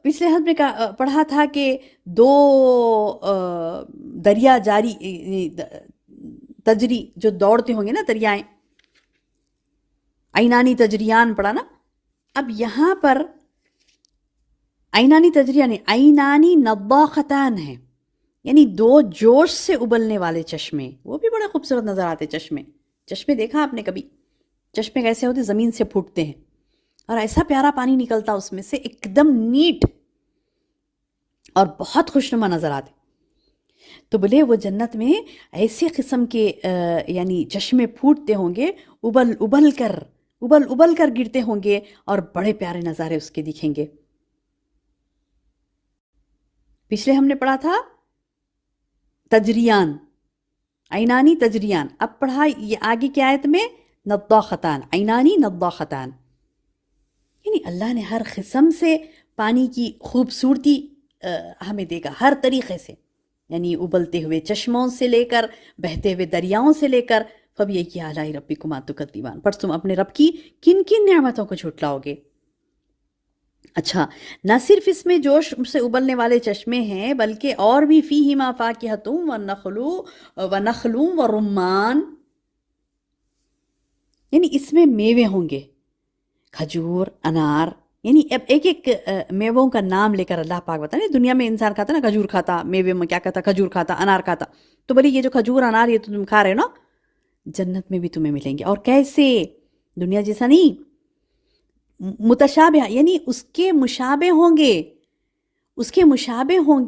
پچھلے حد میں پڑھا تھا کہ 2 دریا جاری تجری جو دوڑتے ہوں گے نا دریائیں، عینانی تجریان پڑھا نا. اب یہاں پر عینانی تجریان عینانی نضاختان ہیں، یعنی 2 جوش سے ابلنے والے چشمے. وہ بھی بڑے خوبصورت نظر آتے چشمے دیکھا آپ نے کبھی؟ چشمے کیسے ہوتے؟ زمین سے پھوٹتے ہیں اور ایسا پیارا پانی نکلتا اس میں سے، ایک دم نیٹ اور بہت خوشنما نظر آتے. تو بولے وہ جنت میں ایسے قسم کے یعنی چشمے پھوٹتے ہوں گے، ابل کر گرتے ہوں گے، اور بڑے پیارے نظارے اس کے دکھیں گے. پچھلے ہم نے پڑھا تھا تجریان، عینانی تجریان. اب پڑھا یہ آگے کی آیت میں نضاختان، عینانی نضاختان، یعنی اللہ نے ہر قسم سے پانی کی خوبصورتی ہمیں دے گا، ہر طریقے سے، یعنی ابلتے ہوئے چشموں سے لے کر بہتے ہوئے دریاؤں سے لے کر. فَبِأَيِّ آلَاءِ رَبِّكُمَا تُكَذِّبَانِ، پر تم اپنے رب کی کن کن نعمتوں کو جھٹلاؤ گے. اچھا، نہ صرف اس میں جوش سے ابلنے والے چشمے ہیں، بلکہ اور بھی فیہما فاکہۃ ونخل ورمان، یعنی اس میں میوے ہوں گے، کھجور، انار. یعنی اب ایک میووں کا نام لے کر اللہ پاک بتا رہے، دنیا میں انسان کھاتا نا کھجور کھاتا، میوے میں کیا کھاتا؟ کھجور کھاتا، انار کھاتا. تو بولے یہ جو کھجور انار یہ تو تم کھا رہے ہو نا، جنت میں بھی تمہیں ملیں گے. اور کیسے؟ دنیا جیسا نہیں، متشابہ، یعنی اس کے مشابہ ہوں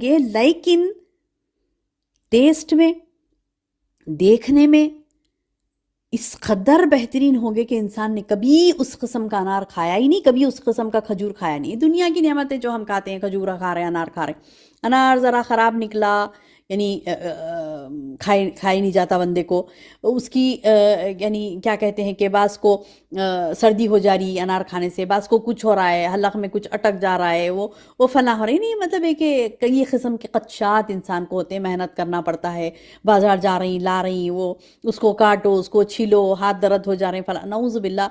گے، لیکن ٹیسٹ میں، دیکھنے میں اس قدر بہترین ہوں گے کہ انسان نے کبھی اس قسم کا انار کھایا ہی نہیں، کبھی اس قسم کا کھجور کھایا نہیں. دنیا کی نعمتیں جو ہم کھاتے ہیں، کھجور کھا رہے ہیں، انار کھا رہے ہیں، انار ذرا خراب نکلا، یعنی کھائی نہیں جاتا بندے کو، اس کی یعنی کیا کہتے ہیں کہ بعض کو سردی ہو جا رہی انار کھانے سے، بعض کو کچھ ہو رہا ہے، حلق میں کچھ اٹک جا رہا ہے، وہ فلاں ہو رہی نہیں. مطلب ہے کہ کئی قسم کے خدشات انسان کو ہوتے ہیں، محنت کرنا پڑتا ہے، بازار جا رہی لا رہی، وہ اس کو کاٹو، اس کو چھلو، ہاتھ درد ہو جا رہے ہیں، فلاں، نعوذ باللہ.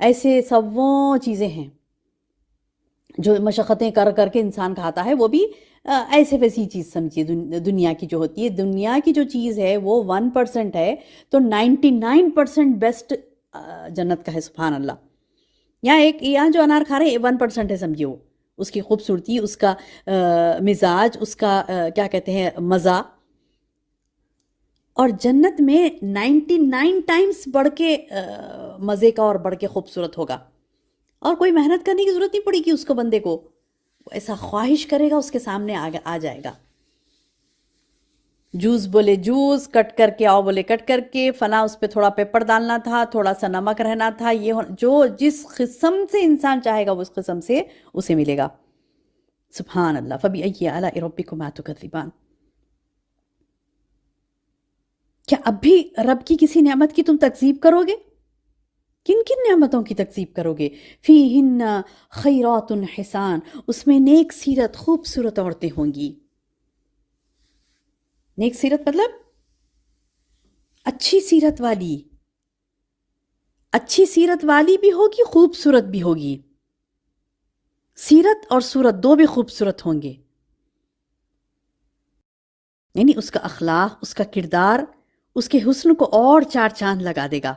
ایسے سب وہ چیزیں ہیں جو مشقتیں کر کر کے انسان کھاتا ہے، وہ بھی ایسے ویسی چیز سمجھیے. دنیا کی جو ہوتی ہے، دنیا کی جو چیز ہے وہ 1% ہے، تو 99% بیسٹ جنت کا ہے. سبحان اللہ. یہاں جو انار کھا رہے ہیں 1% ہے سمجھیے، وہ اس کی خوبصورتی، اس کا مزاج، اس کا کیا کہتے ہیں مزہ. اور جنت میں 99 ٹائمز بڑھ کے مزے کا اور بڑھ کے خوبصورت ہوگا، اور کوئی محنت کرنے کی ضرورت نہیں پڑے گی اس کو، بندے کو ایسا خواہش کرے گا اس کے سامنے آ جائے گا. جوس بولے جوس، کٹ کر کے آؤ بولے کٹ کر کے، فلاں اس پہ تھوڑا پیپر ڈالنا تھا، تھوڑا سا نمک رہنا تھا، یہ جو جس قسم سے انسان چاہے گا وہ اس قسم سے اسے ملے گا. سبحان اللہ. فَبِأَيِّ آلَاءِ رَبِّكُمَا تُكَذِّبَانِ. کیا اب بھی رب کی کسی نعمت کی تم تکذیب کرو گے؟ کن کن نعمتوں کی تکذیب کرو گے؟ فیہن خیرات حسان، اس میں نیک سیرت خوبصورت عورتیں ہوں گی. نیک سیرت مطلب اچھی سیرت والی بھی ہوگی، خوبصورت بھی ہوگی. سیرت اور صورت دو بھی خوبصورت ہوں گے، یعنی اس کا اخلاق، اس کا کردار، اس کے حسن کو اور 4 چاند لگا دے گا.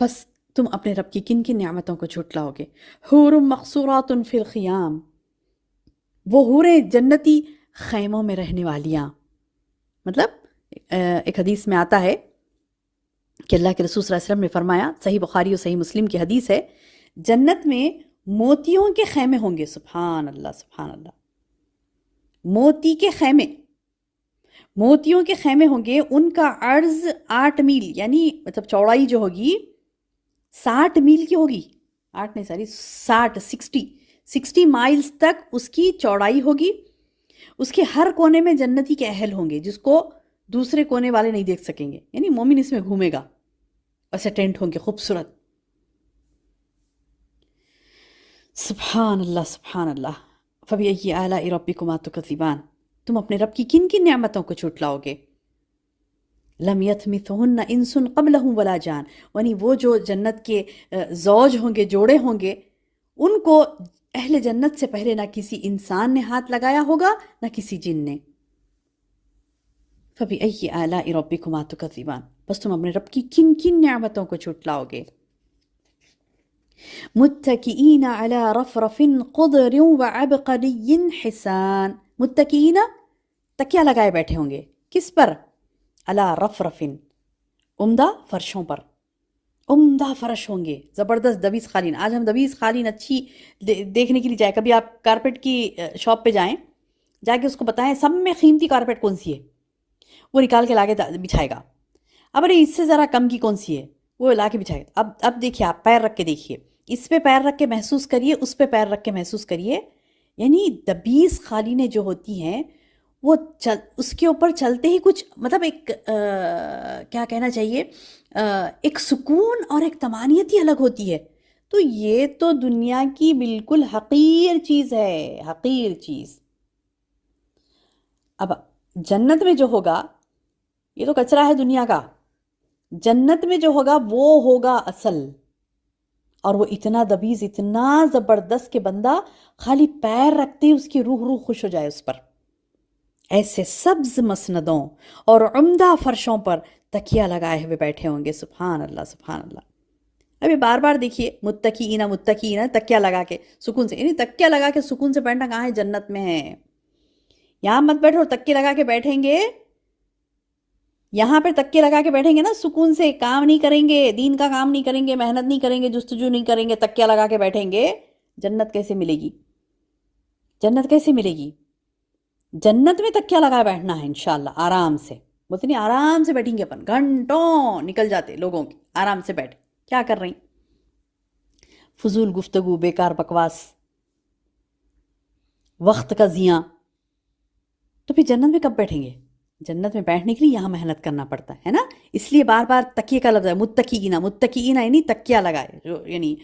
بس تم اپنے رب کی کن کن نعمتوں کو جھٹلاؤ گے؟ حور مقصورات فی الخیام، وہ حوریں جنتی خیموں میں رہنے والیاں. مطلب ایک حدیث میں آتا ہے کہ اللہ کے رسول صلی اللہ علیہ وسلم نے فرمایا، صحیح بخاری اور صحیح مسلم کی حدیث ہے، جنت میں موتیوں کے خیمے ہوں گے. سبحان اللہ سبحان اللہ. موتیوں کے خیمے ہوں گے، ان کا عرض 8 میل، یعنی مطلب چوڑائی جو ہوگی 60 میل کی ہوگی، 8 نہیں ساری 60 مائلز تک اس کی چوڑائی ہوگی. اس کے ہر کونے میں جنتی کے اہل ہوں گے جس کو دوسرے کونے والے نہیں دیکھ سکیں گے، یعنی مومن اس میں گھومے گا. ایسے ٹینٹ ہوں گے خوبصورت. سبحان اللہ سبحان اللہ. فبأي آلاء ربكما تكذبان. تم اپنے رب کی کن کن نعمتوں کو جھٹلاؤ گے. لم یتمثہن انس قبلہم ولا جان. یعنی وہ جو جنت کے زوج ہوں گے، جوڑے ہوں گے، ان کو اہل جنت سے پہلے نہ کسی انسان نے ہاتھ لگایا ہوگا نہ کسی جن نے. فبأي آلاء ربكما تكذبان. بس تم اپنے رب کی کن کن نعمتوں کو جھٹلاؤ گے. متکئین علی رفرف خضر وعبقری حسان. متکئین تکیہ لگائے بیٹھے ہوں گے. کس پر؟ علی رفرف، عمدہ فرشوں پر. عمدہ فرش ہوں گے، زبردست دبیس قالین. آج ہم دبیس قالین اچھی دیکھنے کے لیے جائیں. کبھی آپ کارپیٹ کی شاپ پہ جائیں، جا کے اس کو بتائیں سب میں قیمتی کارپیٹ کون سی ہے، وہ نکال کے لا کے بچھائے گا. اب ارے اس سے ذرا کم کی کون سی ہے، وہ لا کے بچھائے گا. اب دیکھیے، آپ پیر رکھ کے دیکھیے، اس پہ پیر رکھ کے محسوس کریے، اس پہ پیر رکھ کے محسوس کریے. یعنی دبیس قالینیں جو ہوتی ہیں وہ اس کے اوپر چلتے ہی کچھ مطلب ایک کیا کہنا چاہیے، ایک سکون اور ایک طمانینت ہی الگ ہوتی ہے. تو یہ تو دنیا کی بالکل حقیر چیز ہے، حقیر چیز. اب جنت میں جو ہوگا، یہ تو کچرا ہے دنیا کا. جنت میں جو ہوگا وہ ہوگا اصل. اور وہ اتنا دبیز، اتنا زبردست کہ بندہ خالی پیر رکھتے ہی اس کی روح خوش ہو جائے اس پر. ایسے سبز مسندوں اور عمدہ فرشوں پر تکیہ لگائے ہوئے بیٹھے ہوں گے. سبحان اللہ سبحان اللہ. ابھی بار بار دیکھیے، متکئین متکئین، تکیہ لگا کے سکون سے. یعنی تکیہ لگا کے سکون سے بیٹھنا کہاں ہے؟ جنت میں ہے. یہاں مت بیٹھو، تکیہ لگا کے بیٹھیں گے، یہاں پہ تکیہ لگا کے بیٹھیں گے نا، سکون سے کام نہیں کریں گے، دین کا کام نہیں کریں گے، محنت نہیں کریں گے، جستجو نہیں کریں گے، تکیہ لگا کے بیٹھیں گے. جنت کیسے ملے گی؟ جنت کیسے ملے گی؟ جنت میں تکیہ لگا بیٹھنا ہے انشاءاللہ، آرام سے. بولتے نہیں آرام سے بیٹھیں گے اپن، گھنٹوں نکل جاتے لوگوں کی آرام سے بیٹھے. کیا کر رہی؟ فضول گفتگو، بیکار بکواس، وقت کا ضیاع. تو پھر جنت میں کب بیٹھیں گے؟ جنت میں بیٹھنے کے لیے یہاں محنت کرنا پڑتا ہے نا. اس لیے بار بار تکیے کا لفظ ہے، متکئین. متکئین یعنی تکیہ لگائے، یعنی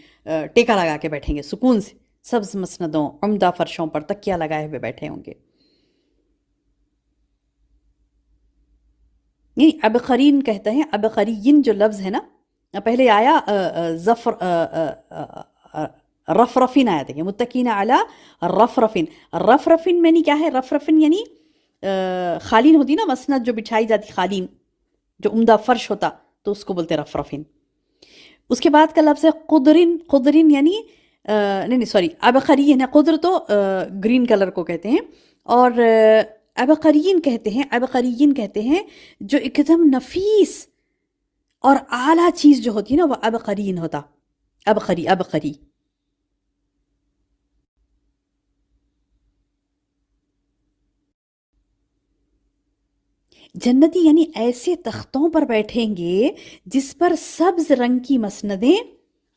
ٹیکا لگا کے بیٹھیں گے سکون سے، سبز مسندوں عمدہ فرشوں پر تکیہ لگائے ہوئے بیٹھے ہوں گے. یعنی ابقرین کہتے ہیں، ابقرین جو لفظ ہے نا، پہلے آیا رفرفین آیا تھا، متکئین علی رفرفین. رفرفین میں نہیں کیا ہے؟ رفرفین یعنی قالین ہوتی نا، مسند جو بچھائی جاتی، قالین جو عمدہ فرش ہوتا، تو اس کو بولتے رفرفین. اس کے بعد کا لفظ ہے قدرین. قدرین یعنی نہیں سوری، ابقرین ہے. قدر تو گرین کلر کو کہتے ہیں، اور ابقرین کہتے ہیں، ابقرین کہتے ہیں جو ایک دم نفیس اور اعلیٰ چیز جو ہوتی ہے نا، وہ ابقرین ہوتا. ابقری ابقری. جنتی یعنی ایسے تختوں پر بیٹھیں گے جس پر سبز رنگ کی مسندیں،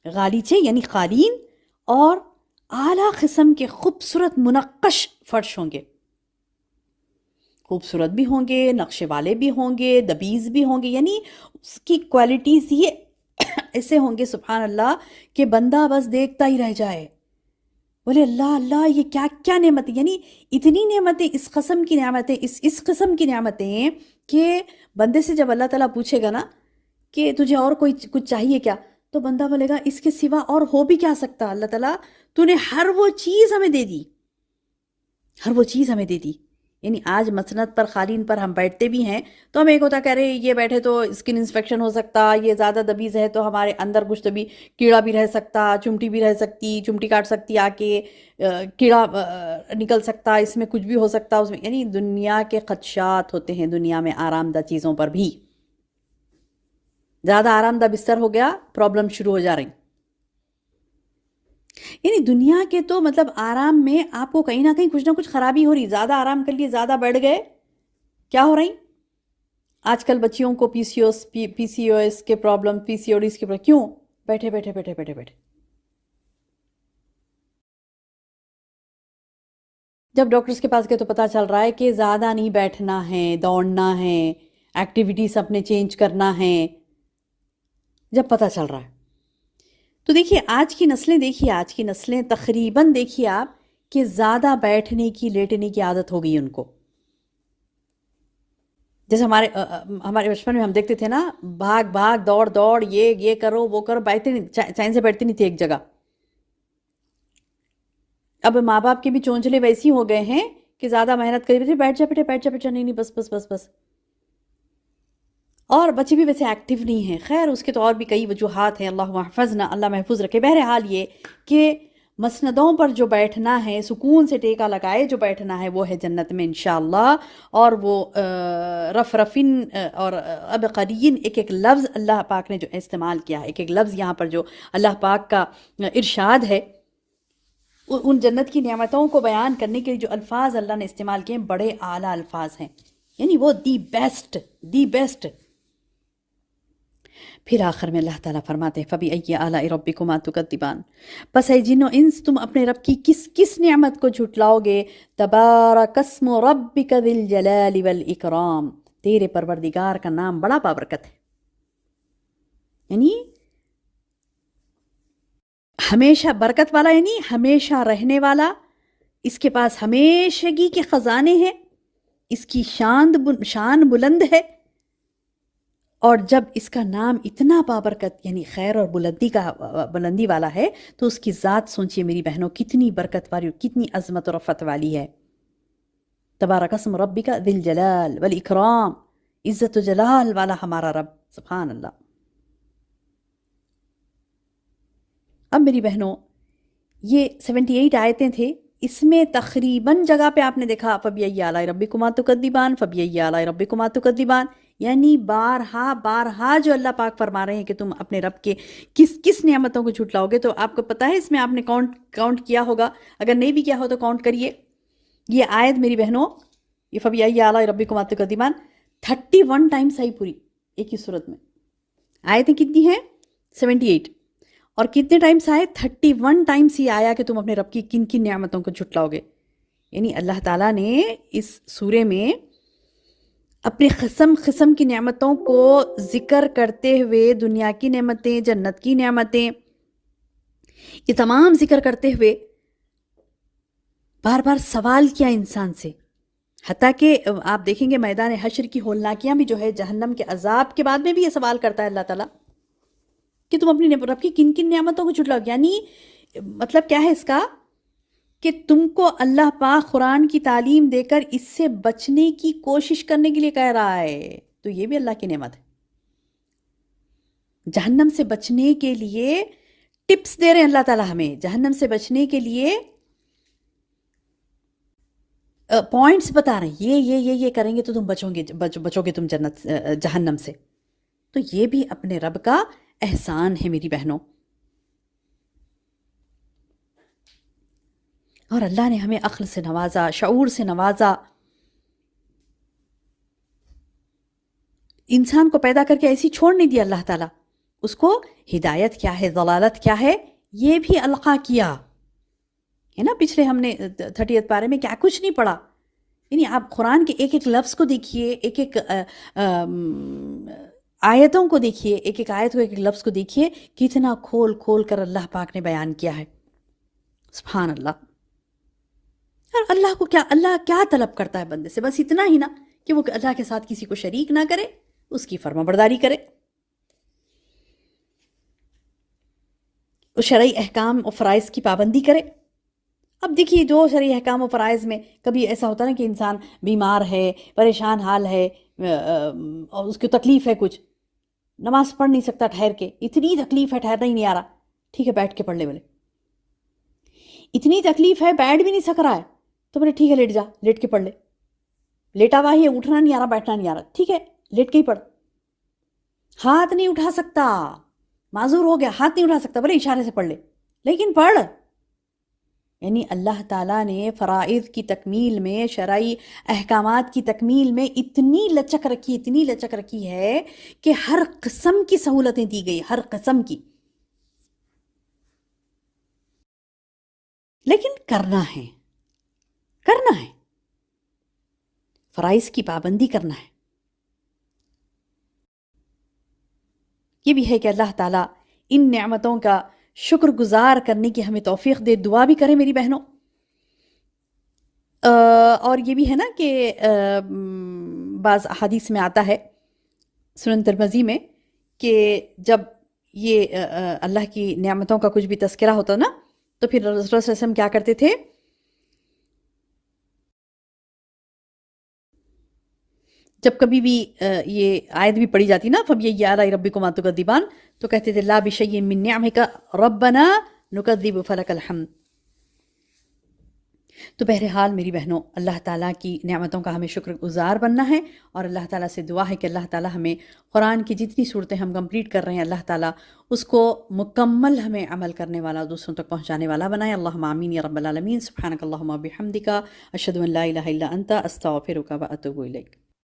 غالیچے یعنی قالین، اور اعلیٰ قسم کے خوبصورت منقش فرش ہوں گے. خوبصورت بھی ہوں گے، نقشے والے بھی ہوں گے، دبیز بھی ہوں گے. یعنی اس کی کوالٹیز یہ ایسے ہوں گے سبحان اللہ کہ بندہ بس دیکھتا ہی رہ جائے، بولے اللہ اللہ یہ کیا کیا نعمتیں. یعنی اتنی نعمتیں، اس قسم کی نعمتیں، اس قسم کی نعمتیں کہ بندے سے جب اللہ تعالیٰ پوچھے گا نا کہ تجھے اور کوئی کچھ چاہیے کیا، تو بندہ بولے گا اس کے سوا اور ہو بھی کیا سکتا. اللہ تعالیٰ تو نے ہر وہ چیز ہمیں دے دی، ہر وہ چیز ہمیں دے دی. یعنی آج مسند پر، قالین پر ہم بیٹھتے بھی ہیں تو ہمیں ایک ہوتا کہہ رہے یہ بیٹھے تو اسکن انفیکشن ہو سکتا، یہ زیادہ دبیز ہے تو ہمارے اندر کچھ بھی کیڑا بھی رہ سکتا، چمٹی بھی رہ سکتی، چمٹی کاٹ سکتی آ کے، کیڑا نکل سکتا، اس میں کچھ بھی ہو سکتا اس میں. یعنی دنیا کے خدشات ہوتے ہیں دنیا میں آرام دہ چیزوں پر بھی. زیادہ آرام دہ بستر ہو گیا، پرابلم شروع ہو جا رہی. یعنی دنیا کے تو مطلب آرام میں آپ کو کہیں نہ کہیں کچھ نہ کچھ خرابی ہو رہی. زیادہ آرام کر لیے، زیادہ بیٹھ گئے، کیا ہو رہی؟ آج کل بچیوں کو پی سی او ایس کے پرابلم، پی سی او ڈیز کے پرابلم. کیوں؟ بیٹھے بیٹھے بیٹھے بیٹھے بیٹھے. جب ڈاکٹرز کے پاس گئے تو پتہ چل رہا ہے کہ زیادہ نہیں بیٹھنا ہے، دوڑنا ہے، ایکٹیویٹیز اپنے چینج کرنا ہے. جب پتہ چل رہا ہے تو دیکھیے آج کی نسلیں تقریباً دیکھیے آپ کہ زیادہ بیٹھنے کی لیٹنے کی عادت ہو گئی ان کو. جیسے ہمارے بچپن میں ہم دیکھتے تھے نا، بھاگ بھاگ دوڑ دوڑ، یہ کرو وہ کرو، بیٹھتے نہیں، چین سے بیٹھتے نہیں تھے ایک جگہ. اب ماں باپ کے بھی چونچلے ویسی ہو گئے ہیں کہ زیادہ محنت کری بیٹھے، بیٹھ جا بیٹے، بیٹھ جا بیٹا، نہیں بس بس بس بس. اور بچے بھی ویسے ایکٹیو نہیں ہیں. خیر اس کے تو اور بھی کئی وجوہات ہیں، اللہ محفظنا، اللہ محفوظ رکھے. بہرحال یہ کہ مسندوں پر جو بیٹھنا ہے، سکون سے ٹیکا لگائے جو بیٹھنا ہے، وہ ہے جنت میں انشاءاللہ. اور وہ رفرفن اور ابقرین، ایک ایک لفظ اللہ پاک نے جو استعمال کیا ہے، ایک ایک لفظ یہاں پر جو اللہ پاک کا ارشاد ہے، ان جنت کی نعمتوں کو بیان کرنے کے لیے جو الفاظ اللہ نے استعمال کیے ہیں، بڑے اعلیٰ الفاظ ہیں، یعنی وہ دی بیسٹ. پھر آخر میں اللہ تعالیٰ فرماتے ہیں فَبِأَيِّ آلَاءِ رَبِّكُمَا تُكَذِّبَانِ، پس اے جن و انس تم اپنے رب کی کس نعمت کو جھٹلاؤ گے. تبارک اسم ربک ذی الجلال والاکرام، تیرے پروردگار کا نام بڑا بابرکت ہے، یعنی ہمیشہ برکت والا، یعنی ہمیشہ رہنے والا، اس کے پاس ہمیشگی کے خزانے ہیں، اس کی شان بلند ہے. اور جب اس کا نام اتنا بابرکت یعنی خیر اور بلندی والا ہے، تو اس کی ذات سوچئے میری بہنوں کتنی برکت والی اور کتنی عظمت و رفعت والی ہے. تبارک اسم ربک ذی الجلال والاکرام، عزت و جلال والا ہمارا رب، سبحان اللہ. اب میری بہنوں یہ 78 آیتیں تھے، اس میں تقریباً جگہ پہ آپ نے دیکھا فَبِأَيِّ آلَاءِ رَبِّكُمَا تُكَذِّبَانِ، فَبِأَيِّ آلَاءِ رَبِّكُمَا تُكَذِّبَانِ، یعنی بارہا جو اللہ پاک فرما رہے ہیں کہ تم اپنے رب کے کس نعمتوں کو جھٹلاؤ گے. تو آپ کو پتہ ہے اس میں آپ نے کاؤنٹ کیا ہوگا، اگر نہیں بھی کیا ہو تو کاؤنٹ کریے. یہ آیت میری بہنوں، یہ فَبِأَيِّ آلَاءِ رَبِّكُمَا تُكَذِّبَانِ 31 ٹائمز آئی پوری ایک ہی صورت میں. آیتیں کتنی ہیں؟ 78. اور کتنے ٹائمز آئے؟ 31 ٹائمز یہ آیا کہ تم اپنے رب کی کن نعمتوں کو جھٹلاؤ گے. یعنی اللہ تعالیٰ نے اس سورے میں اپنے قسم کی نعمتوں کو ذکر کرتے ہوئے، دنیا کی نعمتیں، جنت کی نعمتیں، یہ تمام ذکر کرتے ہوئے بار بار سوال کیا انسان سے. حتیٰ کہ آپ دیکھیں گے میدان حشر کی ہولناکیاں بھی جو ہے، جہنم کے عذاب کے بعد میں بھی یہ سوال کرتا ہے اللہ تعالیٰ کہ تم اپنی رب کی کن نعمتوں کو جھٹلاؤ. یعنی مطلب کیا ہے اس کا کہ تم کو اللہ پاک قرآن کی تعلیم دے کر اس سے بچنے کی کوشش کرنے کے لیے کہہ رہا ہے. تو یہ بھی اللہ کی نعمت ہے. جہنم سے بچنے کے لیے ٹپس دے رہے ہیں اللہ تعالیٰ ہمیں، جہنم سے بچنے کے لیے پوائنٹس بتا رہے ہیں، یہ کریں گے تو تم بچو گے تم جہنم سے. تو یہ بھی اپنے رب کا احسان ہے میری بہنوں. اور اللہ نے ہمیں عقل سے نوازا، شعور سے نوازا، انسان کو پیدا کر کے ایسی چھوڑ نہیں دیا اللہ تعالیٰ. اس کو ہدایت کیا ہے، ضلالت کیا ہے، یہ بھی القا کیا ہے نا. پچھلے ہم نے 30 پارے میں کیا کچھ نہیں پڑھا. یعنی آپ قرآن کے ایک ایک لفظ کو دیکھیے، ایک ایک آیتوں کو دیکھیے، ایک ایک آیت کو، ایک ایک لفظ کو دیکھیے، کتنا کھول کر اللہ پاک نے بیان کیا ہے. سبحان اللہ. اور اللہ کیا طلب کرتا ہے بندے سے؟ بس اتنا ہی نا کہ وہ اللہ کے ساتھ کسی کو شریک نہ کرے، اس کی فرما برداری کرے، اس شرعی احکام و فرائض کی پابندی کرے. اب دیکھیے جو شرعی احکام و فرائض میں کبھی ایسا ہوتا ہے کہ انسان بیمار ہے، پریشان حال ہے، اور اس کو تکلیف ہے، کچھ نماز پڑھ نہیں سکتا ٹھہر کے، اتنی تکلیف ہے، ٹھہرنا ہی نہیں آ رہا، ٹھیک ہے بیٹھ کے پڑھ لے. بولے اتنی تکلیف ہے، بیٹھ بھی نہیں سک رہا ہے، تو بولے ٹھیک ہے لیٹ جا، لیٹ کے پڑھ لے. لیٹا ہوا ہی ہے، اٹھنا نہیں آ رہا، بیٹھنا نہیں آ رہا، ٹھیک ہے لیٹ کے ہی پڑھ. ہاتھ نہیں اٹھا سکتا، معذور ہو گیا، ہاتھ نہیں اٹھا سکتا، بولے اشارے سے پڑھ لے، لیکن پڑھ. یعنی اللہ تعالیٰ نے فرائض کی تکمیل میں، شرعی احکامات کی تکمیل میں اتنی لچک رکھی ہے کہ ہر قسم کی سہولتیں دی گئی، ہر قسم کی. لیکن کرنا ہے، فرائض کی پابندی کرنا ہے. یہ بھی ہے کہ اللہ تعالیٰ ان نعمتوں کا شکر گزار کرنے کی ہمیں توفیق دے. دعا بھی کریں میری بہنوں. اور یہ بھی ہے نا کہ بعض احادیث میں آتا ہے سنن ترمذی میں کہ جب یہ اللہ کی نعمتوں کا کچھ بھی تذکرہ ہوتا نا تو پھر رسول صلی اللہ علیہ وسلم کیا کرتے تھے؟ جب کبھی بھی یہ آیت بھی پڑھی جاتی نا فَبِأَيِّ آلَاءِ رَبِّكُمَا تُكَذِّبَانِ تو کہتے تھے لا بِشَيْءٍ مِّن نِّعْمِكَ رَبَّنَا نُكَذِّبُ فَلَكَ الْحَمْدُ. تو بہرحال میری بہنوں اللہ تعالیٰ کی نعمتوں کا ہمیں شکر گزار بننا ہے اور اللہ تعالیٰ سے دعا ہے کہ اللہ تعالیٰ ہمیں قرآن کی جتنی صورتیں ہم کمپلیٹ کر رہے ہیں اللہ تعالیٰ اس کو مکمل ہمیں عمل کرنے والا دوسروں تک پہنچانے والا بنائے. اللہم آمین یا رب العالمین. سبحانک اللہم و بحمدک اشہد ان لا الہ الا انت استغفرک و اتوب الیک.